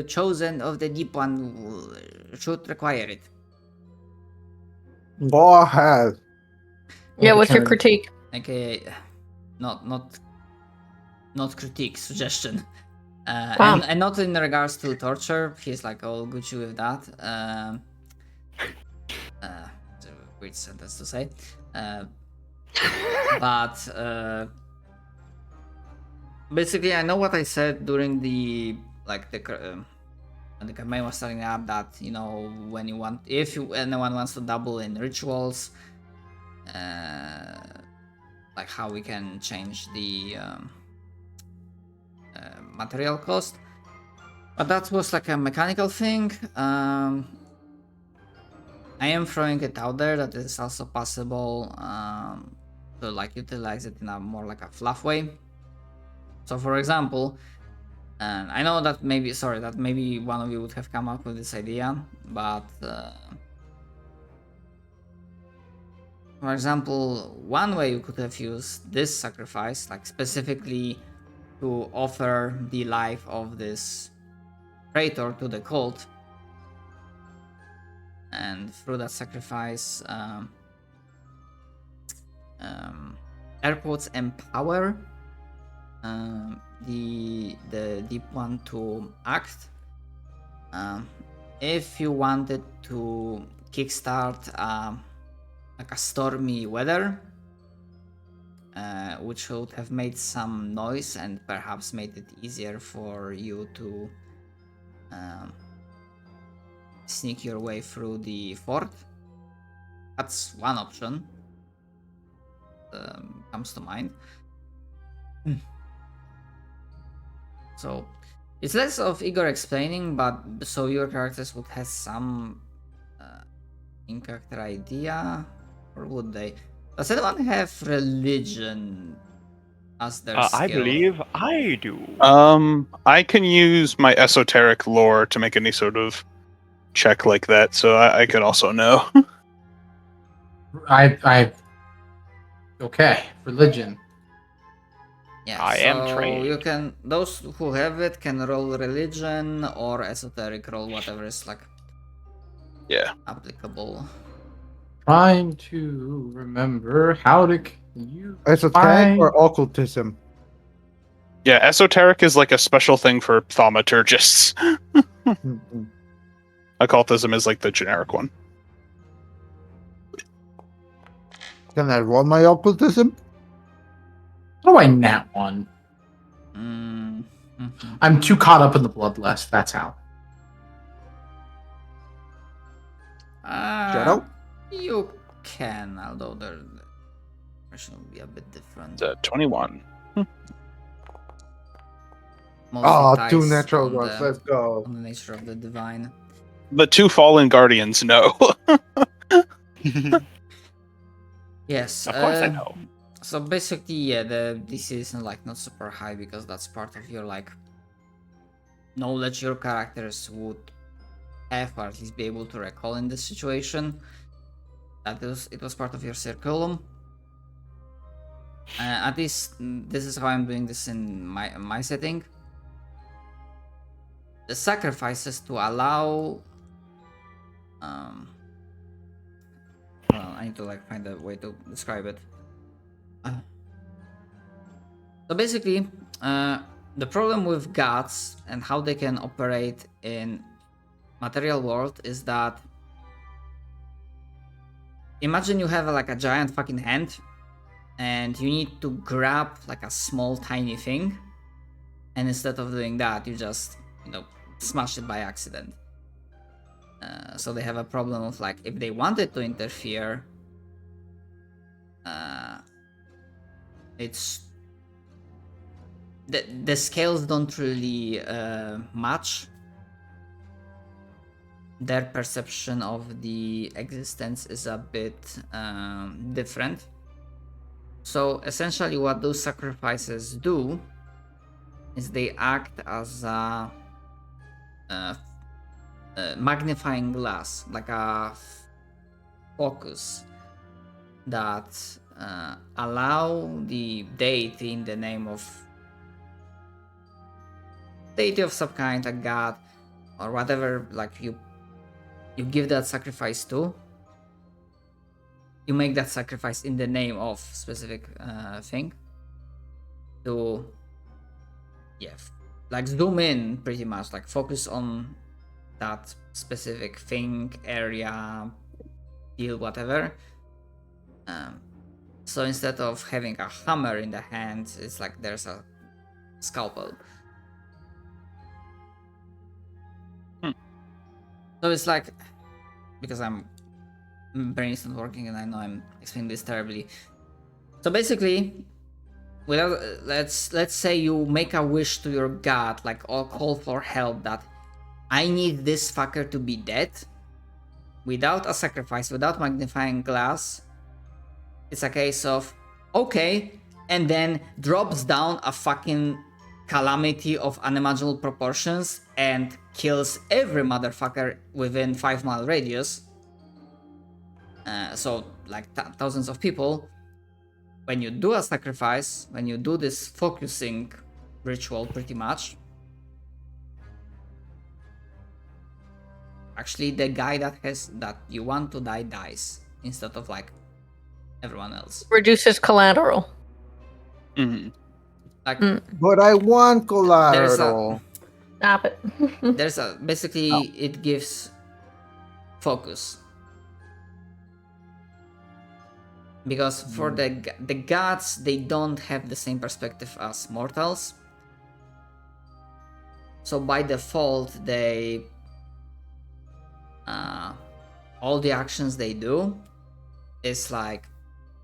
chosen of the Deep One, should require it. Go ahead. Yeah, what's your Turn. critique? Okay, not critique, suggestion. Wow. And not in regards to torture. He's like all Gucci with that. It's a weird sentence to say. But basically, I know what I said during the when the campaign was starting up, that when you want, if anyone wants to double in rituals, like how we can change the material cost. But that was like a mechanical thing. I am throwing it out there that it is also possible to like utilize it in a more like a fluff way. So for example, I know that maybe one of you would have come up with this idea, but For example, one way you could have used this sacrifice, like specifically to offer the life of this traitor to the cult, and through that sacrifice, air quotes, empower the deep one to act. If you wanted to kickstart like a stormy weather, which would have made some noise and perhaps made it easier for you to sneak your way through the fort. That's one option. Comes to mind. So it's less of Igor explaining, but so your characters would have some in-character idea, or would they? Does anyone have religion as their skill? I believe I do. I can use my esoteric lore to make any sort of check like that, so I could also know. Okay, religion. Yeah, I am trained. You can, those who have it can roll religion or esoteric roll, whatever is like applicable. Trying to remember how to use Esoteric or occultism? Yeah, esoteric is like a special thing for thaumaturgists. Occultism is like the generic one. Can I roll my occultism? How do I nat one? Mm-hmm. I'm too caught up in the bloodlust. That's how. Shadow? You can, although the version will be a bit different. 21. Mostly Two ties natural on ones. the- Let's go. on the nature of the divine. The 2 fallen guardians know. Yes. Of course I know. So basically, yeah, the DC isn't like not super high because that's part of your like knowledge your characters would have, or at least be able to recall in this situation. It was part of your curriculum. At least this is how I'm doing this in my setting. The sacrifices to allow. Well, I need to like find a way to describe it. So basically, the problem with gods and how they can operate in material world is that imagine you have like a giant fucking hand and you need to grab like a small tiny thing, and instead of doing that you just smash it by accident. So they have a problem of like if they wanted to interfere, it's the scales don't really match. Their perception of the existence is a bit different. So essentially what those sacrifices do is they act as a magnifying glass, like a focus that allow the deity in the name of deity of some kind, a god or whatever, like you give that sacrifice to, you make that sacrifice in the name of specific thing to like zoom in pretty much, like focus on that specific thing, area, deal, whatever. So instead of having a hammer in the hand, it's like there's a scalpel. So it's like, because I'm brain isn't working and I know I'm explaining this terribly. So basically, without let's say you make a wish to your god, like or call for help that I need this fucker to be dead. Without a sacrifice, without magnifying glass, it's a case of okay, and then drops down a fucking calamity of unimaginable proportions and kills every motherfucker within 5 mile radius. So like thousands of people, when you do a sacrifice, when you do this focusing ritual, pretty much, actually the guy that you want to die dies instead of like everyone else. Reduces collateral. Mhm. Like But I want collateral. Stop it. there's a basically it gives focus. Because for the gods, they don't have the same perspective as mortals. So by default, they all the actions they do is like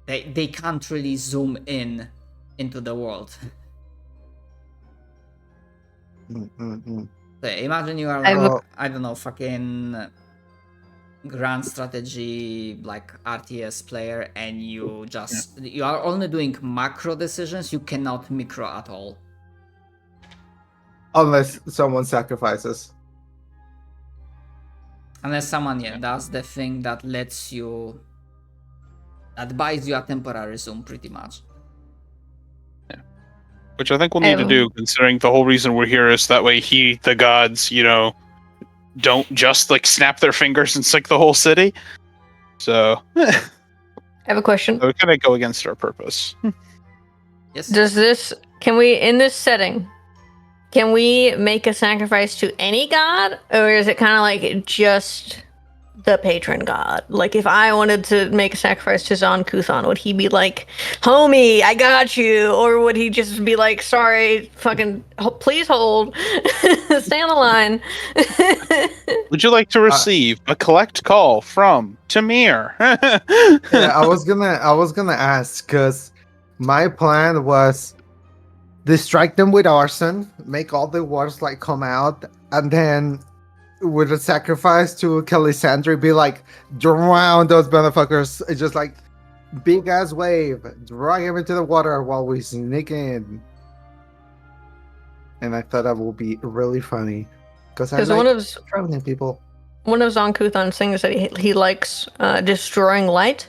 they can't really zoom into the world. So imagine you are I don't know, fucking grand strategy like RTS player, and you are only doing macro decisions. You cannot micro at all. Unless someone sacrifices. Unless someone does the thing that lets you, that buys you a temporary zoom, pretty much. Which I think we'll need to do, considering the whole reason we're here is that way the gods, don't just like snap their fingers and sink the whole city. So I have a question. So we kind of go against our purpose. Yes. Can we, in this setting, can we make a sacrifice to any god, or is it kind of like just the patron god? Like, if I wanted to make a sacrifice to Zon Kuthon, would he be like, homie, I got you? Or would he just be like, sorry, fucking, please hold, stay on the line? Would you like to receive a collect call from Tamir? Yeah, I was gonna ask, because my plan was distract them with arson, make all the waters like come out, and then with a sacrifice to Kelisandri, be like, drown those motherfuckers. It's just like big ass wave, drag him into the water while we sneak in. And I thought that would be really funny, because I like drowning people. One of Zon Kuthon's things that he likes destroying light,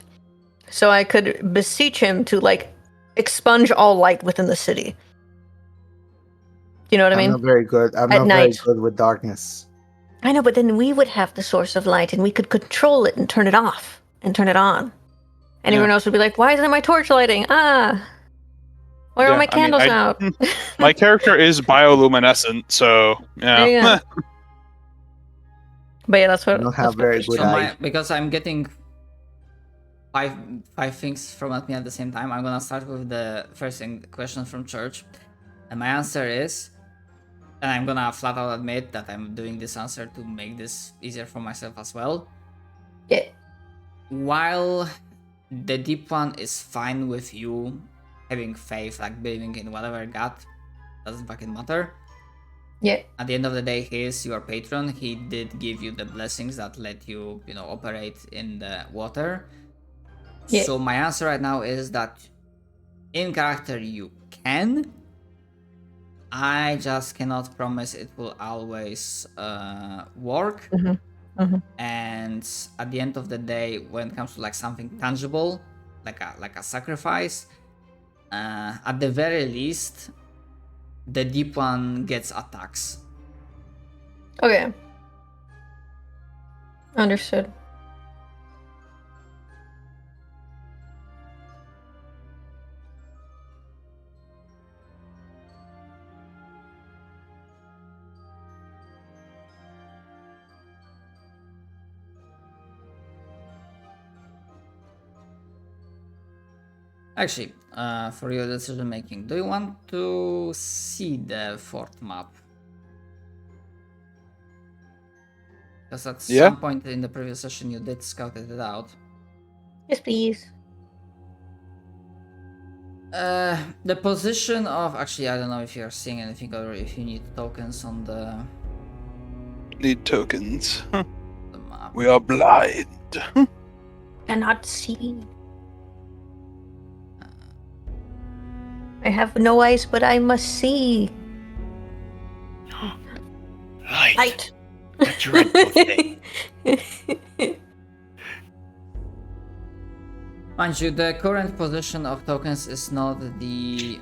so I could beseech him to like expunge all light within the city. You know what I mean? I'm not very good. I'm not very good with darkness. I know, but then we would have the source of light, and we could control it and turn it off and turn it on. And everyone else would be like, "Why isn't my torch lighting? Why are my candles out?" My character is bioluminescent, so yeah. But yeah, that's what. I don't have very good eyes. Because I'm getting five things from me at the same time. I'm gonna start with the first question from Church, and my answer is. And I'm gonna flat out admit that I'm doing this answer to make this easier for myself as well. Yeah. While the Deep One is fine with you having faith, like believing in whatever god, doesn't fucking matter. Yeah. At the end of the day, he is your patron. He did give you the blessings that let you, operate in the water. Yeah. So my answer right now is that in character you can. I just cannot promise it will always work. Mm-hmm. Mm-hmm. And at the end of the day, when it comes to like something tangible, like a sacrifice, at the very least, the Deep One gets attacks. Okay. Understood. Actually, for your decision making, do you want to see the fort map? Because at some point in the previous session you did scout it out. Yes, please. The position of... Actually, I don't know if you're seeing anything or if you need tokens on the... Need tokens. The map. We are blind. Cannot see. I have no eyes, but I must see. Light. A dreadful thing. Mind you, the current position of tokens is not the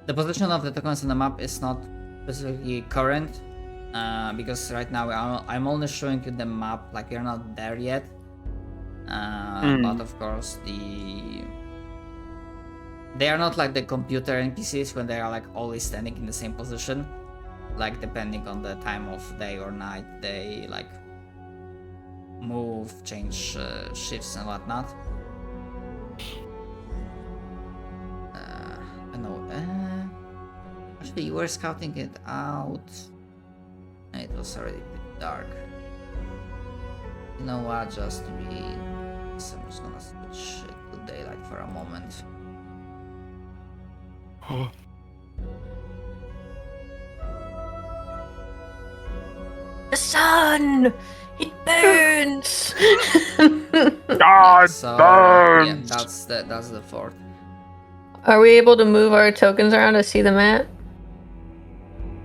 position of the tokens on the map is not specifically current, because right now I'm only showing you the map, like you're not there yet. But of course they are not like the computer NPCs when they are like always standing in the same position. Like depending on the time of day or night, they like move, change shifts and whatnot. I know. Actually, you were scouting it out. It was already pretty dark. You know what? Just to be, I'm just gonna switch it to daylight for a moment. Oh. The sun! It burns! God So burns! yeah, that's the fort. Are we able to move our tokens around to see the map?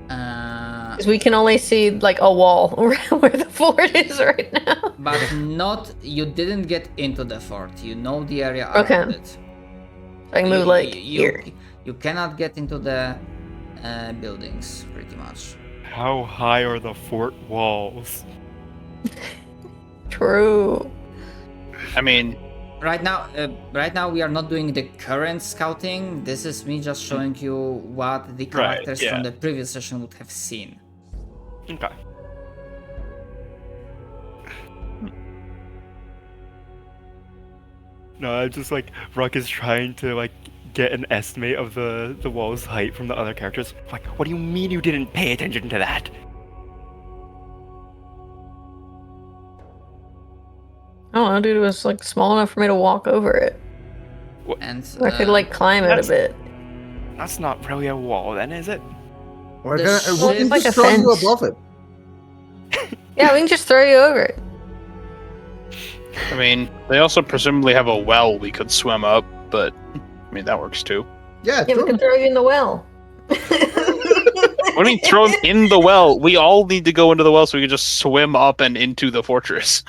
Uh, Because we can only see like a wall where the fort is right now. but not. You didn't get into the fort. You know the area around Okay. it. I can move like here. You cannot get into the buildings, pretty much. How high are the fort walls? True. I mean, Right now we are not doing the current scouting. This is me just showing you what the Right, characters yeah. from the previous session would have seen. Okay. No, I'm just like Ruck is trying to like get an estimate of the wall's height from the other characters. Like, what do you mean you didn't pay attention to that? I don't know, dude. It was like small enough for me to walk over it. And I could like climb it a that's- bit. That's not really a wall, then, is it? We're The gonna ship- we can Like just a throw you fence. above it. Yeah, we can just throw you over it. I mean, they also presumably have a well we could swim up, but I mean that works too. Yeah, Yeah, we throw can throw you in the well. What do you mean throw him in the well? We all need to go into the well so we can just swim up and into the fortress.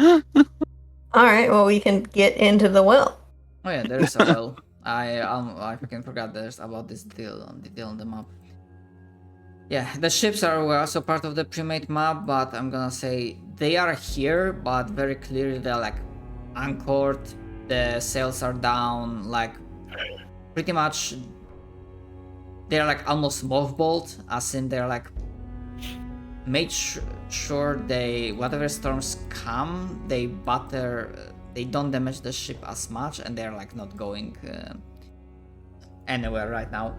All right. Well, we can get into the well. oh yeah, there's a well. I fucking forgot there's about this detail on the map. Yeah, the ships were also part of the pre-made map, but I'm gonna say they are here, but very clearly they're like anchored. The sails are down, like pretty much. They're like almost mothballed, as in they're like made sure they whatever storms come, they don't damage the ship as much, and they're like not going anywhere right now.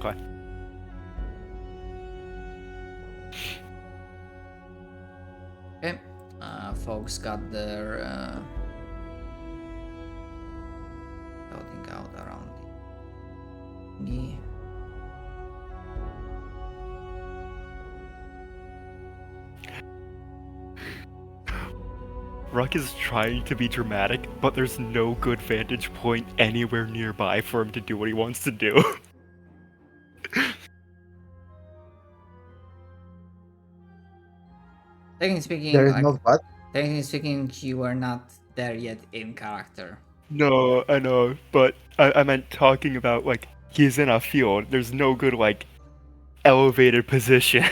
Okay. Okay, folks got their scouting out around the Ruck is trying to be dramatic, but there's no good vantage point anywhere nearby for him to do what he wants to do. Technically speaking, There is like, no what? technically speaking, you were not there yet in character. No, I know, but I meant talking about, like, he's in a field. There's no good, like, elevated position.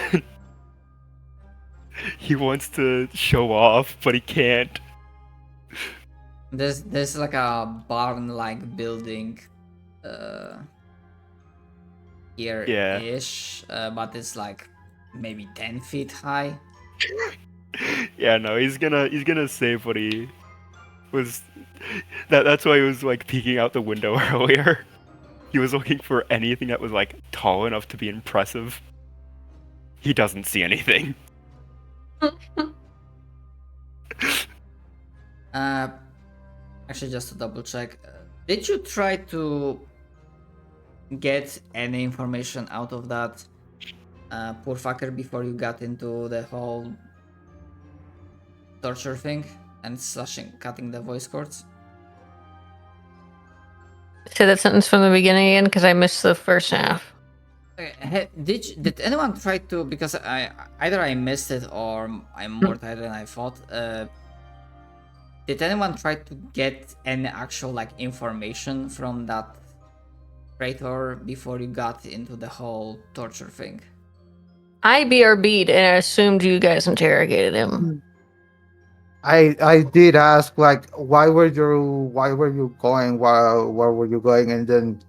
He wants to show off, but he can't. There's like a barn-like building here-ish, but it's like maybe 10 feet high. Yeah, no, he's gonna save what he was. That's why he was like peeking out the window earlier. He was looking for anything that was like tall enough to be impressive. He doesn't see anything. Actually, just to double check, did you try to get any information out of that poor fucker before you got into the whole torture thing and cutting the voice cords? Say that sentence from the beginning again, because I missed the first half. Okay, did anyone try to, because either I missed it or I'm more tired than I thought. Did anyone try to get any actual like information from that traitor before you got into the whole torture thing? I BRB'd and I assumed you guys interrogated him. I did ask like why were you going, where were you going, and then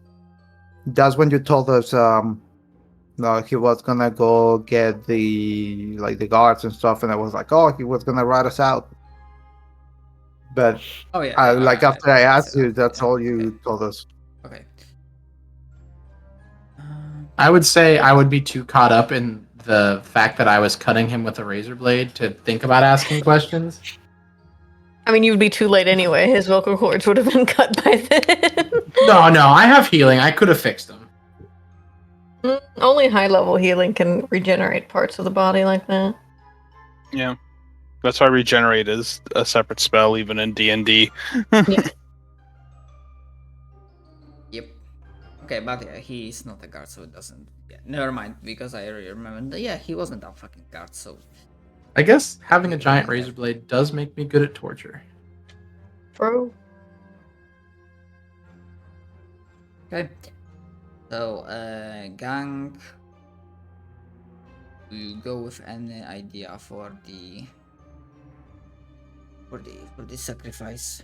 that's when you told us no, he was gonna go get the guards and stuff, and I was like, oh, he was gonna rat us out. But Oh yeah. after I asked you, okay, that's all okay, you told us. Okay. I would say I would be too caught up in the fact that I was cutting him with a razor blade to think about asking questions. I mean, you'd be too late anyway. His vocal cords would have been cut by then. No, I have healing. I could have fixed them. Only high level healing can regenerate parts of the body like that. Yeah. That's why regenerate is a separate spell even in D&D. Yep. Okay, but yeah, he's not a guard, so it doesn't. Yeah, never mind, because I remember. Yeah, he wasn't a fucking guard, so. I guess having a giant razor blade does make me good at torture. Bro. Okay. So, gang. Do you go with any idea for the sacrifice?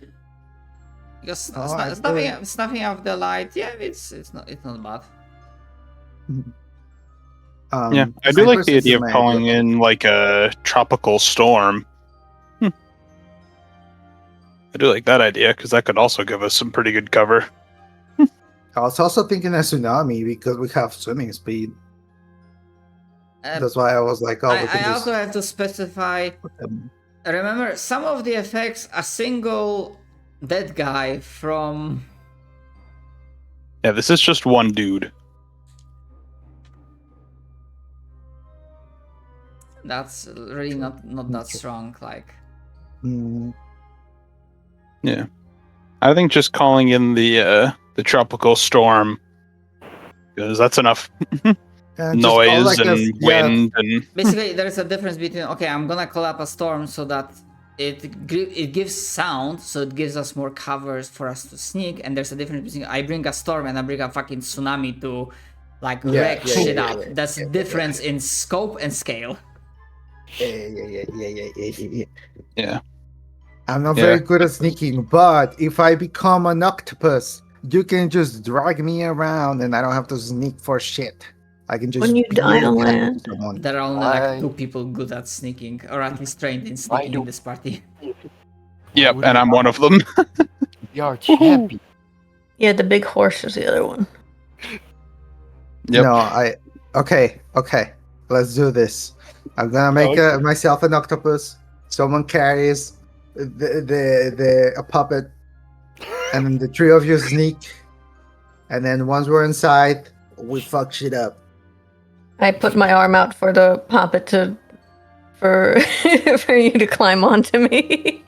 Because it's nothing of the light. Yeah, it's not bad. Yeah, I do like the idea of calling in like a tropical storm. I do like that idea because that could also give us some pretty good cover. I was also thinking a tsunami because we have swimming speed. That's why I was like, oh, we can I also have to specify. Remember, some of the effects, a single dead guy from. Yeah, this is just one dude. That's really not that strong. Like. Yeah, I think just calling in the tropical storm, because that's enough noise and wind and. Basically, there's a difference between I'm gonna call up a storm so that it gives sound, so it gives us more covers for us to sneak, and there's a difference between I bring a storm and I bring a fucking tsunami to wreck shit up. That's the difference in scope and scale. Yeah. I'm not very good at sneaking, but if I become an octopus, you can just drag me around and I don't have to sneak for shit. I can just. When you die on land. There are only like 2 people good at sneaking, or at least trained in sneaking in this party. Yep, and I'm one of them. We are champions. Yeah, the big horse is the other one. Yep. No, okay. Let's do this. I'm gonna make myself an octopus. Someone carries a puppet, and then the 3 of you sneak. And then once we're inside, we fuck shit up. I put my arm out for the puppet for you to climb onto me.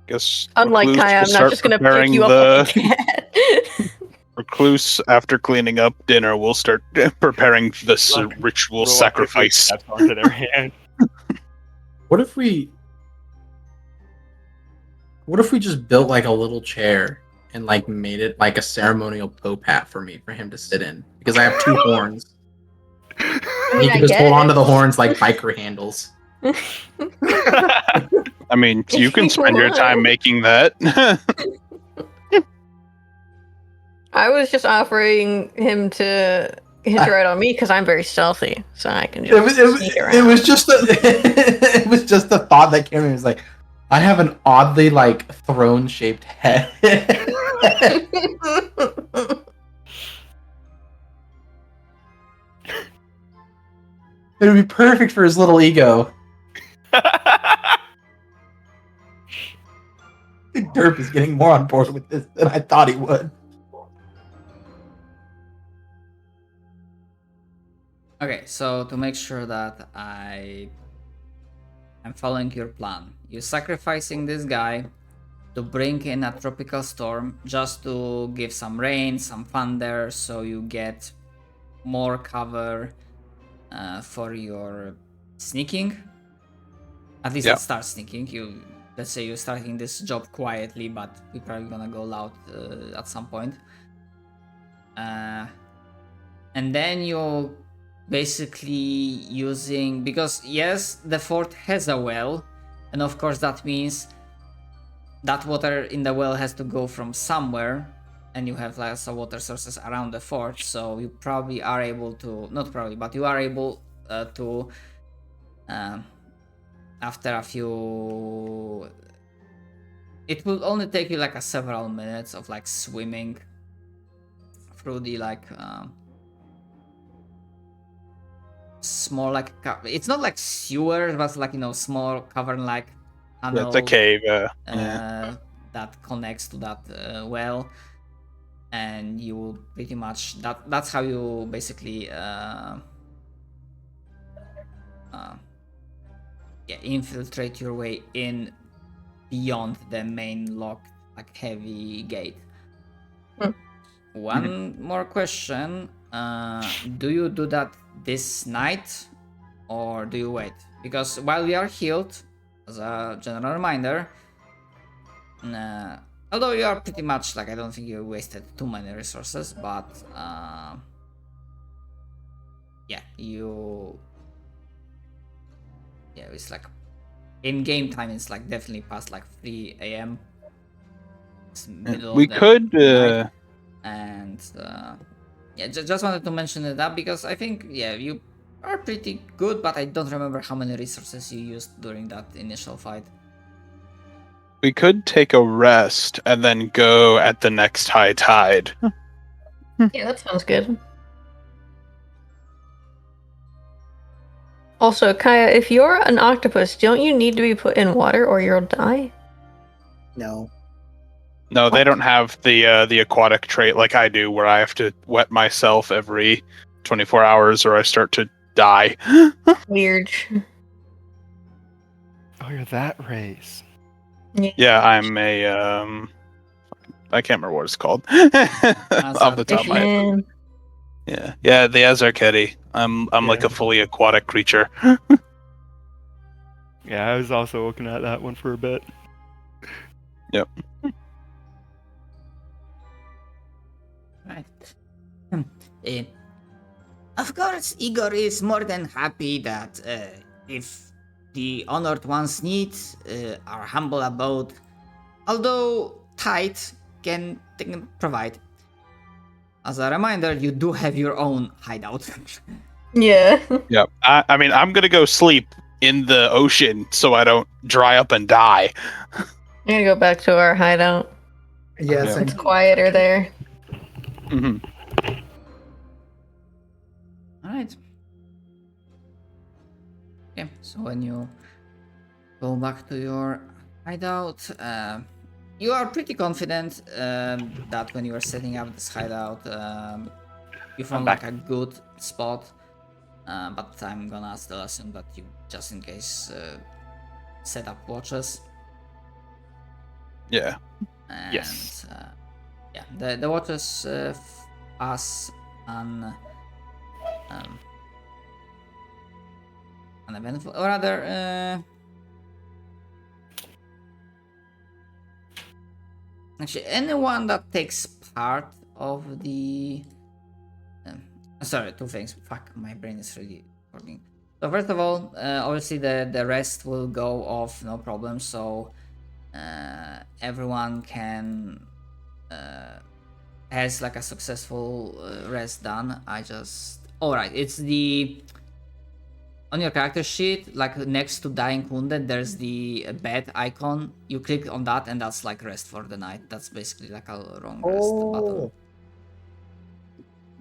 Guess Unlike Kaya, I'm not just gonna pick you up like a cat. Recluse, after cleaning up dinner, will start preparing this ritual sacrifice. Onto their hand. What if we just built like a little chair and like made it like a ceremonial Pope hat for him to sit in? Because I have 2 horns. And he can just hold on to the horns like biker handles. I mean, you can spend your time making that. I was just offering him to hitch a ride on me because I'm very stealthy, so I can just sneak around. It was just it was just the thought that came to me. It was like, I have an oddly like throne-shaped head. It would be perfect for his little ego. I think Derp is getting more on board with this than I thought he would. Okay, so to make sure that I'm following your plan, you're sacrificing this guy to bring in a tropical storm just to give some rain, some thunder, so you get more cover for your sneaking. At least Yeah. start sneaking. Let's say you're starting this job quietly, but we're probably gonna go loud at some point. And then you're basically using, because yes, the fort has a well, and of course that means that water in the well has to go from somewhere, and you have lots of water sources around the fort, so you probably are able to, not probably, but you are able to after a few, it will only take you like several minutes of like swimming through the like small like it's not like sewer, but like small cavern like tunnel. Yeah, it's a cave. That connects to that well, and you will pretty much that's how you basically infiltrate your way in beyond the main locked like heavy gate. One more question. Do you do that this night or do you wait? Because while we are healed, as a general reminder, although you are pretty much like, I don't think you wasted too many resources, but it's like in game time it's like definitely past like 3 a.m. It's middle We of the could night. And just wanted to mention it up because I think you are pretty good, but I don't remember how many resources you used during that initial fight. we could take a rest and then go at the next high tide. Yeah, that sounds good. Also, Kaya, if you're an octopus, don't you need to be put in water or you'll die? No. No, they don't have the aquatic trait like I do, where I have to wet myself every 24 hours or I start to die. Weird. Oh, you're that race. Yeah, I'm a I can't remember what it's called off the top of my head. Yeah, the Azarketi. I'm like a fully aquatic creature. Yeah, I was also looking at that one for a bit. Yep. Right. Of course, Igor is more than happy that if the honored ones need our humble abode, although Tide can provide. As a reminder, you do have your own hideout. Yeah. Yep. I mean, I'm gonna go sleep in the ocean so I don't dry up and die. I'm gonna go back to our hideout. Yes, Yeah. It's quieter there. Hmm. Alright. Okay, so when you go back to your hideout, you are pretty confident that when you are setting up this hideout, you found like a good spot. But I'm gonna still assume that you, just in case, set up watches. Yeah. And, Yes. The watches pass uneventful, or rather, actually, anyone that takes part of the. Sorry, two things. Fuck, my brain is really working. So first of all, obviously the rest will go off, no problem. So everyone can has like a successful rest done. Alright, it's the on your character sheet, like next to dying wounded, there's the bed icon. You click on that, and that's like rest for the night. That's basically like a long rest button.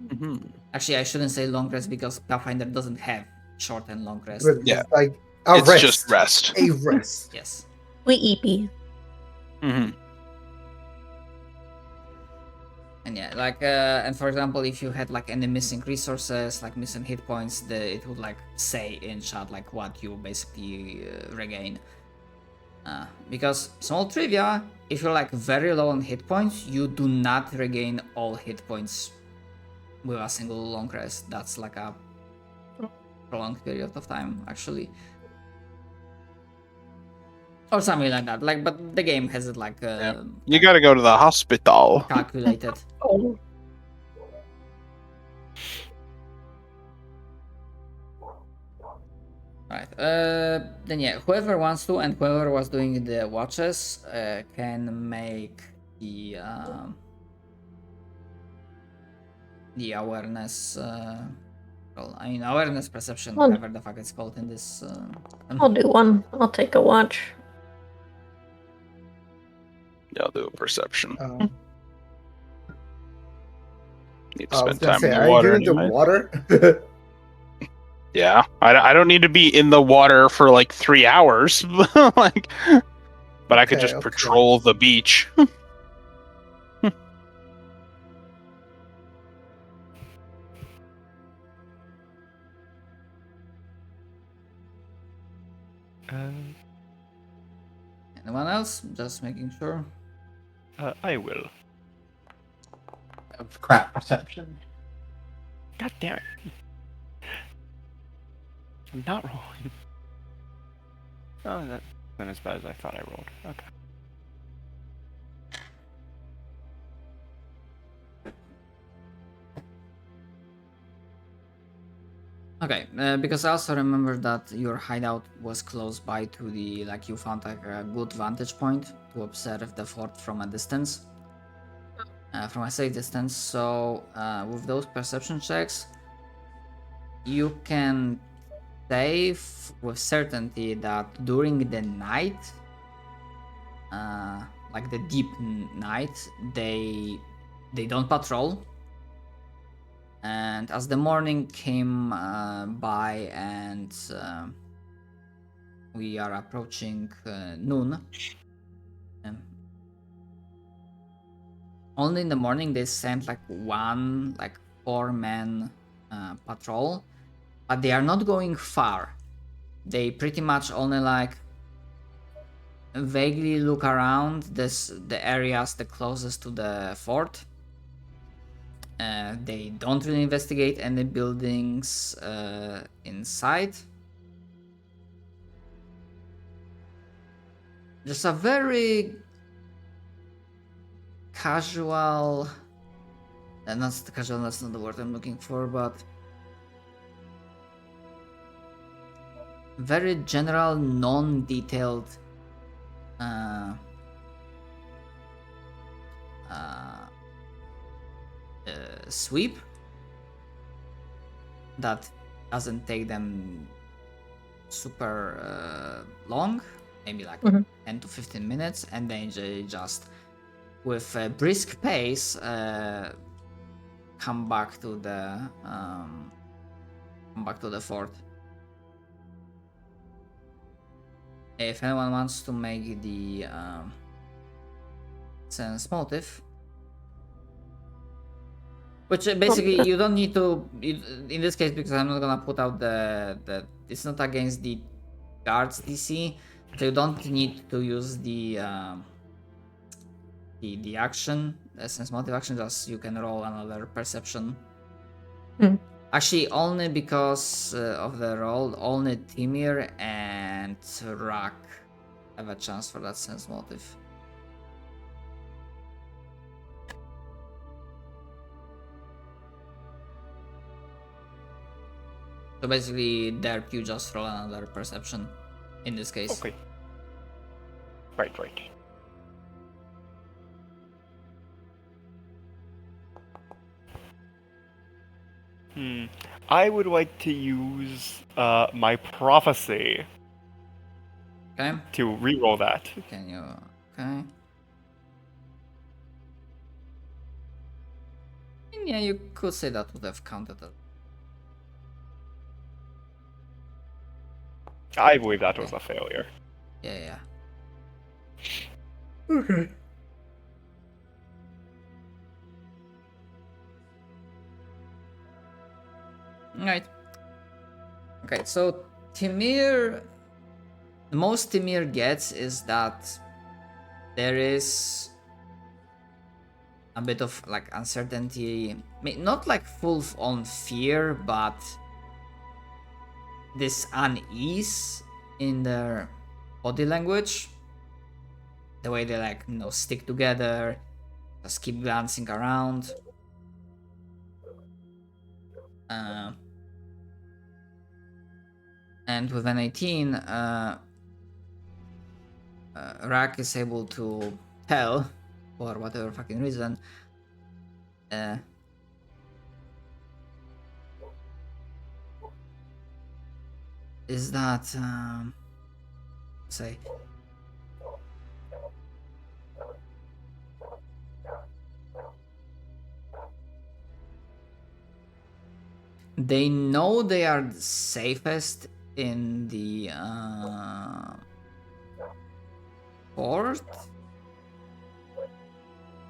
Mm-hmm. Actually, I shouldn't say long rest because Pathfinder doesn't have short and long rest. But Yeah. like a It's rest. just rest. A rest. Yes. We EP. Hmm. And yeah, like and for example, if you had like any missing resources, like missing hit points, it would like say in chat like what you basically regain. Because small trivia, if you're like very low on hit points, you do not regain all hit points with a single long rest. That's like a prolonged period of time, actually. Or something like that. Like, but the game has it like You gotta go to the hospital. calculated. Oh. Right. Then yeah, whoever wants to and whoever was doing the watches can make the awareness. Well, I mean awareness perception, I'll- whatever the fuck it's called in this. I'll do one. I'll take a watch. Yeah, I'll do a perception. Need to I was spend gonna time say, in are the you water. in the Anyway. water? Yeah, I don't need to be in the water for like 3 hours. Like, but I could Okay, just okay. patrol the beach. Anyone else? Just making sure. I will. Of crap perception. God damn it. I'm not rolling. Oh, that wasn't as bad as I thought I rolled. Okay. Okay, because I also remember that your hideout was close by to the, like you found like a good vantage point to observe the fort from a distance, from a safe distance. So with those perception checks, you can say with certainty that during the night, like the deep night, they don't patrol. And as the morning came by and we are approaching noon, only in the morning they sent like 4-man patrol, but they are not going far. They pretty much only like vaguely look around the areas the closest to the fort. They don't really investigate any buildings inside. Just a very casual. Not casual. That's not the word I'm looking for, but very general, non-detailed. Sweep that doesn't take them super long, maybe like 10 to 15 minutes, and then they just with a brisk pace come back to the fort. If anyone wants to make the sense motive, which basically you don't need to in this case, because I'm not gonna put out the it's not against the guards DC, so you don't need to use the action, the sense motive action. Just you can roll another perception. Actually, only because of the roll, only Timir and Rak have a chance for that sense motive. So basically, Derp, you just roll another perception in this case. Okay. Right. I would like to use my prophecy Okay. to re-roll that. Can you? Okay. And yeah, you could say that would have counted it. I believe that was a failure. Yeah. Okay. Right. Okay, so Timir the most Timir gets is that there is a bit of like uncertainty, not like full-on fear, but this unease in their body language, the way they like stick together, just keep glancing around. And with an 18, Rak is able to tell, for whatever fucking reason, is that say they know they are the safest in the port.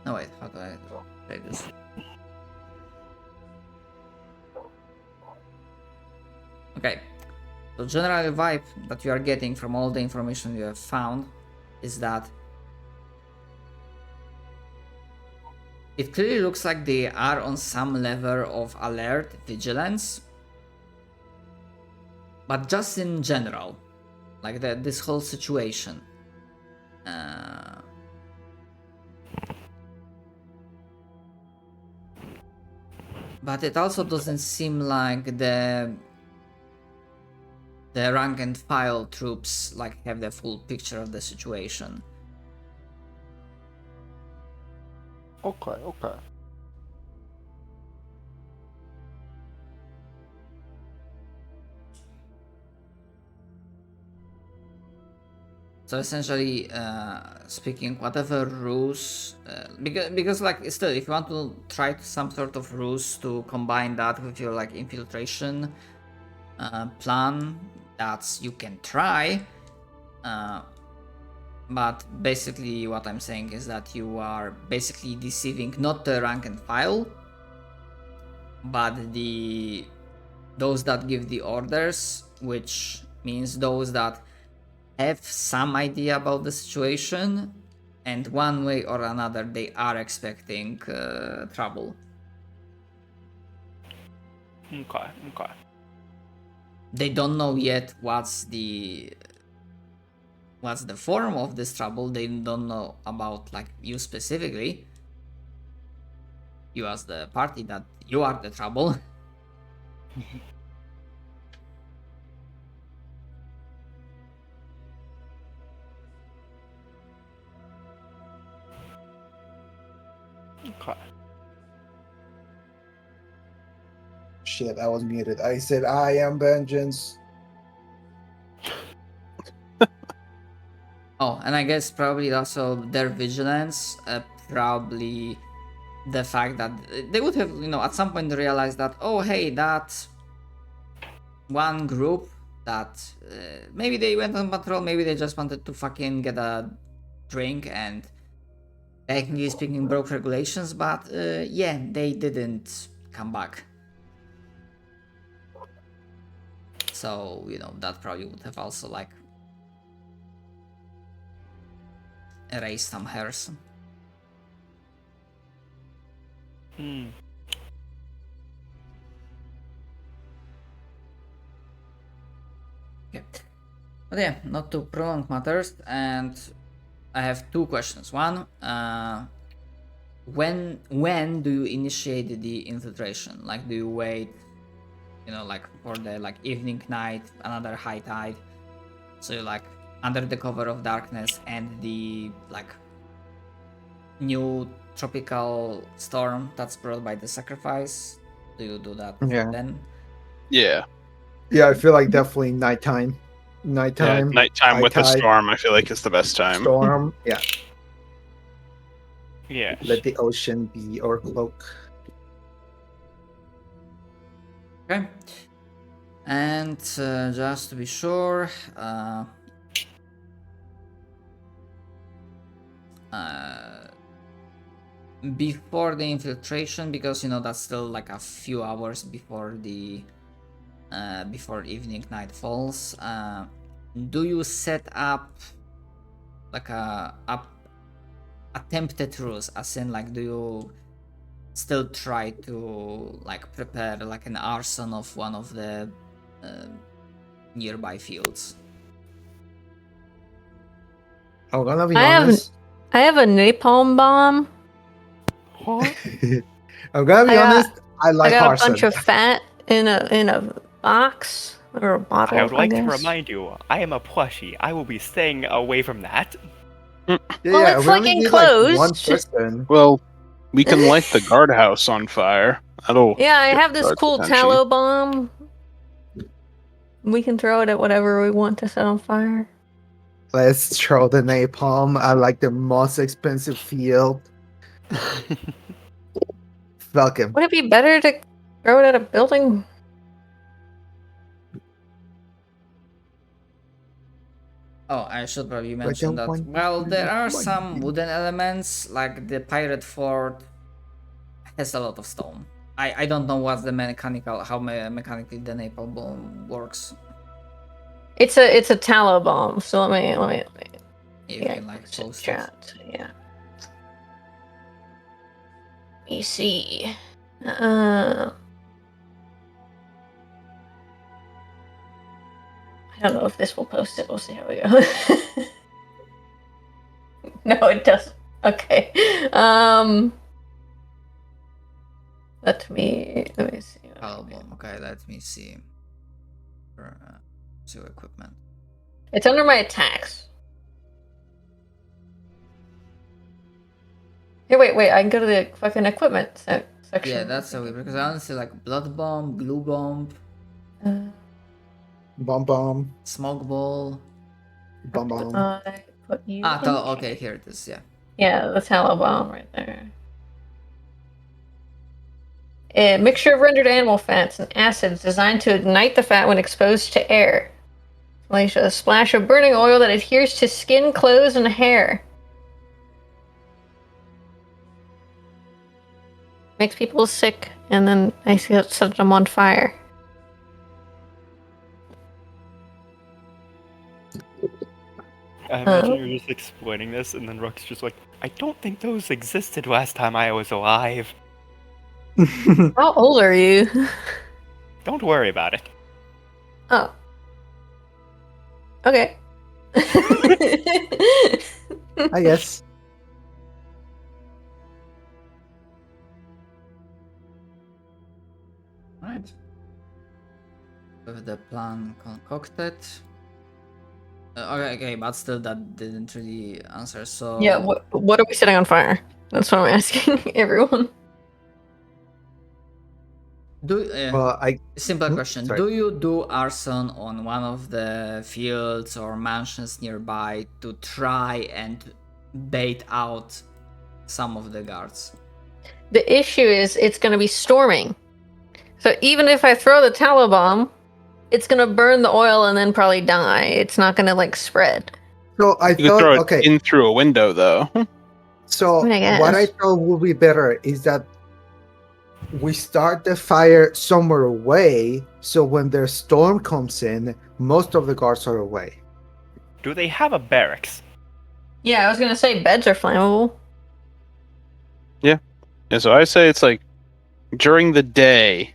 No wait, how do I say this? Okay, so general vibe that you are getting from all the information you have found is that it clearly looks like they are on some level of alert, vigilance, but just in general, like this whole situation. But it also doesn't seem like the rank and file troops like have the full picture of the situation. Okay. So essentially, speaking, whatever ruse, because like still, if you want to try some sort of ruse to combine that with your like infiltration plan, that's you can try. But basically, what I'm saying is that you are basically deceiving not the rank and file, but those that give the orders, which means those that have some idea about the situation, and one way or another they are expecting trouble. Okay. They don't know yet what's the form of this trouble. They don't know about like you specifically, you as the party, that you are the trouble. Okay. Shit, I was muted. I said, I am vengeance. Oh, and I guess probably also their vigilance, probably the fact that they would have, at some point realized that, oh, hey, that one group that maybe they went on patrol, maybe they just wanted to fucking get a drink and technically speaking broke regulations, but yeah, they didn't come back. So, that probably would have also like erased some hairs. Okay. But yeah, not to prolong matters, and I have two questions. One, when do you initiate the infiltration? Like, do you wait, like for the like evening, night, another high tide? So you're like under the cover of darkness and the like new tropical storm that's brought by the sacrifice. Do you do that then? Yeah. Yeah, I feel like definitely nighttime. Nighttime. Nighttime with the high tide, storm, I feel like is the best time. Storm. Yeah. Yeah. Let the ocean be our cloak. Okay. And just to be sure, before the infiltration, because that's still like a few hours before the before evening night falls, do you set up like a attempted ruse, as in like do you still try to like prepare like an arson of one of the nearby fields? I'm gonna be I have honest. I have a napalm bomb. I'm gonna be I got- honest. I I like got arson. a bunch of fat in a box or a bottle. I would like to guess. remind you, I am a plushie. I will be staying away from that. Yeah, Well, yeah, it's we like only need like one enclosed. person. Well, we can light the guardhouse on fire. That'll. Yeah, I get have this guards' cool attention. tallow bomb. We can throw it at whatever we want to set on fire. Let's throw the napalm at like the most expensive field. Fuck him. Would it be better to throw it at a building? Oh, I should probably But mention then that. one- Well, there are one- some wooden elements, like the pirate fort has a lot of stone. I don't know what's the mechanically the napalm bomb works. It's a tallow bomb. So let me You yeah, can like it's a post it. chat. Yeah. Let me see. I don't know if this will post it. We'll see how we go. No, it doesn't. Okay. Let me see. Album. Okay, let me see. So equipment. It's under my attacks. Here, wait. I can go to the fucking equipment section. Yeah, that's so weird because I only see like blood bomb, glue bomb, Bomb. smoke ball. Bomb. I put you. Okay, here it is. Yeah. Yeah, the tallow bomb right there. A mixture of rendered animal fats and acids designed to ignite the fat when exposed to air. A splash of burning oil that adheres to skin, clothes, and hair. Makes people sick, and then I set them on fire. I imagine you're just explaining this, and then Rook's just like, I don't think those existed last time I was alive. How old are you? Don't worry about it. Oh. Okay. I guess. Right. With the plan concocted. Okay, but still that didn't really answer. So Yeah, what are we setting on fire? That's what I'm asking everyone. Well, Simple question. sorry. Do you do arson on one of the fields or mansions nearby to try and bait out some of the guards? The issue is it's going to be storming. So even if I throw the tallow bomb, it's going to burn the oil and then probably die. It's not going to like spread. So I You could thought, throw it okay. in through a window, though. So I guess. what I thought would be better is that we start the fire somewhere away, so when the storm comes in, most of the guards are away. Do they have a barracks? Yeah, I was going to say beds are flammable. And so I say it's like during the day,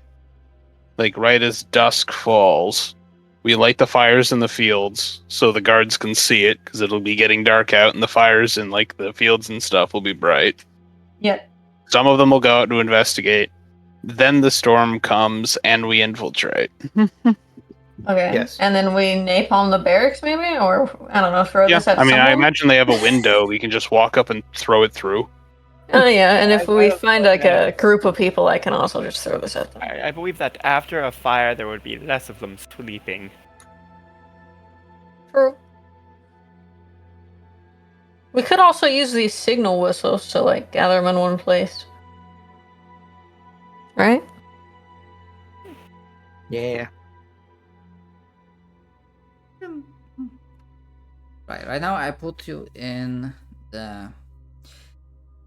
like right as dusk falls, we light the fires in the fields so the guards can see it because it'll be getting dark out and the fires in like the fields and stuff will be bright. Yeah. Some of them will go out to investigate. Then the storm comes and we infiltrate. Okay. Yes. And then we napalm the barracks maybe? Or, I don't know, throw Yeah, this at I mean, I someone? imagine they have a window. We can just walk up and throw it through. Oh yeah, and if I we don't find know, like man. a group of people, I can also just throw this at them. I believe that after a fire, there would be less of them sleeping. True. We could also use these signal whistles to like gather them in one place. Right? Yeah. Right now I put you in the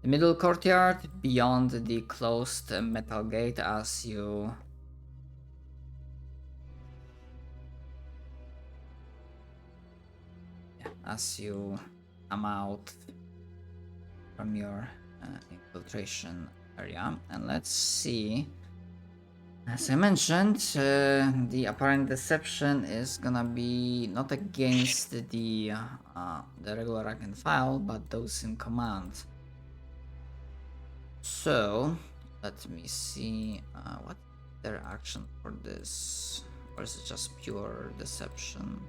middle courtyard beyond the closed metal gate as you... as you come out from your infiltration area. And let's see. As I mentioned, the apparent deception is gonna be not against the regular rank and file, but those in command. So let me see what their action for this, or is it just pure deception?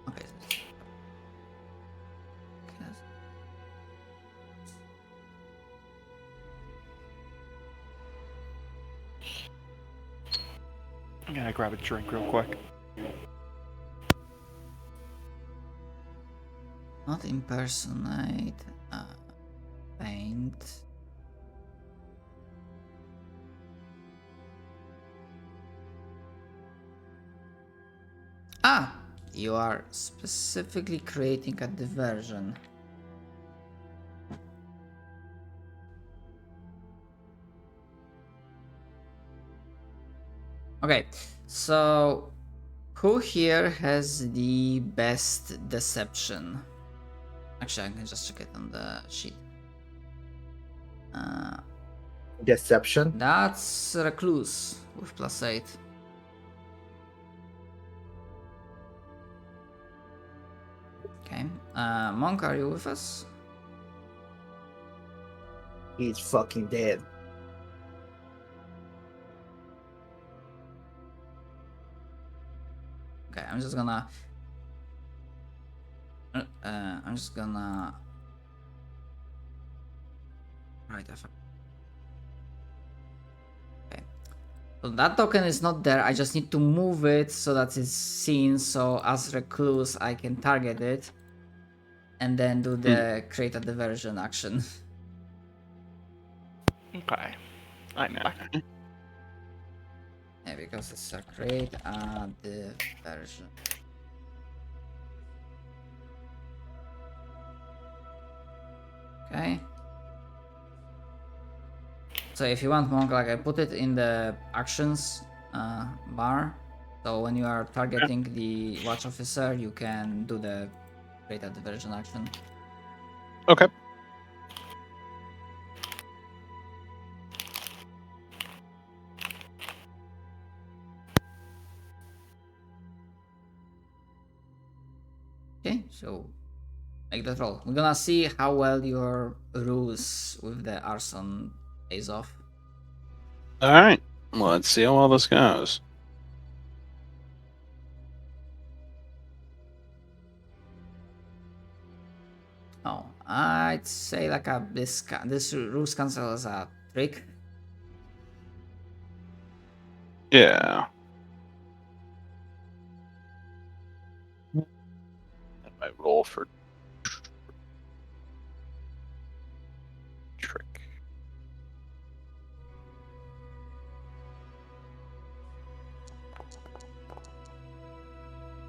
Okay. I'm gonna grab a drink real quick. Not impersonate, paint. Ah, you are specifically creating a diversion. Okay, so who here has the best deception? Actually, I can just check it on the sheet. Deception. That's Recluse with +8. Okay, Monk, are you with us? He's fucking dead. Okay, I'm just gonna. I'm just gonna. Right. Okay. So that token is not there. I just need to move it so that it's seen. So as Recluse, I can target it, and then do the create a diversion action. Okay. I'm back. Yeah, because it's a create a diversion. Okay. So if you want, Monk, like I put it in the actions bar. So when you are targeting the watch officer, you can do the create a diversion action. Okay. Okay, so make that roll. We're gonna see how well your ruse with the arson pays off. All right. Let's see how well this goes. Oh, I'd say like this ruse cancel as a trick. Yeah. And my roll for trick.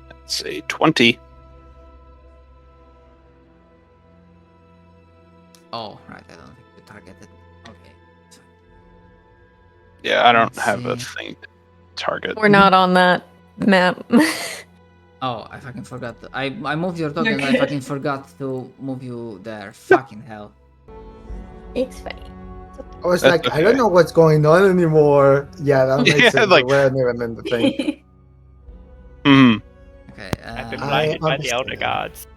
That's a 20. Oh, right, I don't think you targeted. Okay. Yeah, I don't Let's have a see. thing to target. We're not on that map. Oh, I fucking forgot. I moved your token. I good. fucking forgot to move you there. Fucking hell. It's fine. I was That's like, I don't okay. know what's going on anymore. Yeah, that makes Yeah, sense. like- But we're not even in the thing. Hmm. Okay. I've been I blinded by the elder understand. gods.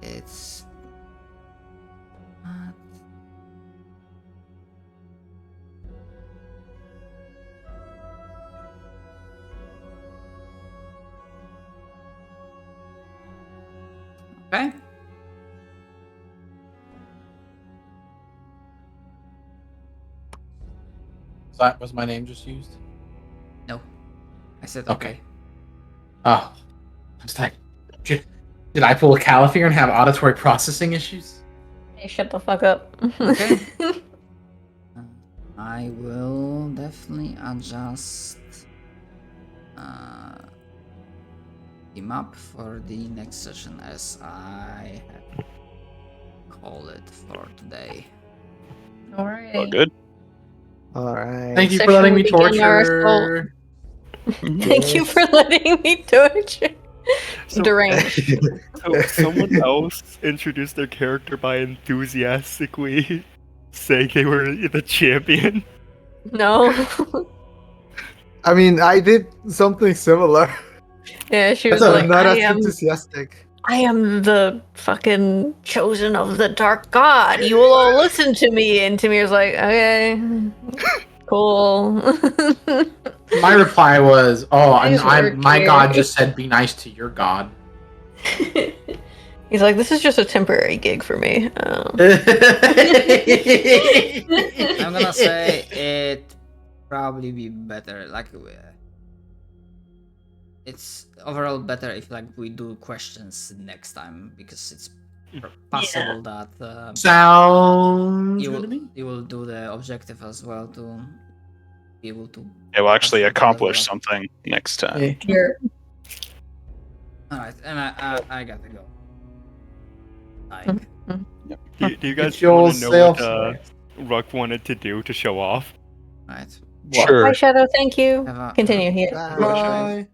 It's. Okay. Was my name just used? No. I said Okay. okay. Oh, I was like, did I pull a Caliphere and have auditory processing issues? Hey, shut the fuck up. Okay. I will definitely adjust the map for the next session as I have call it for today. All right. All good. All right. Thank you for Session letting me will begin our torture. Thank you for letting me torture. So- Deranged. So someone else introduced their character by enthusiastically saying they were the champion. No. I mean, I did something similar. Yeah, she was So like, I'm not as I enthusiastic. am the fucking chosen of the dark god. You will all listen to me. And Tamir's like, okay, cool. My reply was, "Oh, Please work my here." god just said be nice to your god." He's like, this is just a temporary gig for me. Oh. I'm gonna say it probably be better. Like it's overall better if like we do questions next time because it's possible that Sounds you good to will me. you will do the objective as well to be able to. It will actually That's accomplish level something next time. Yeah. Here. All right, and I gotta go. Like, Do you guys Get your want to know what self- Ruck wanted to do to show off? right. Sure. Hi, Shadow. Thank you. Have a- Continue here. Bye. Bye.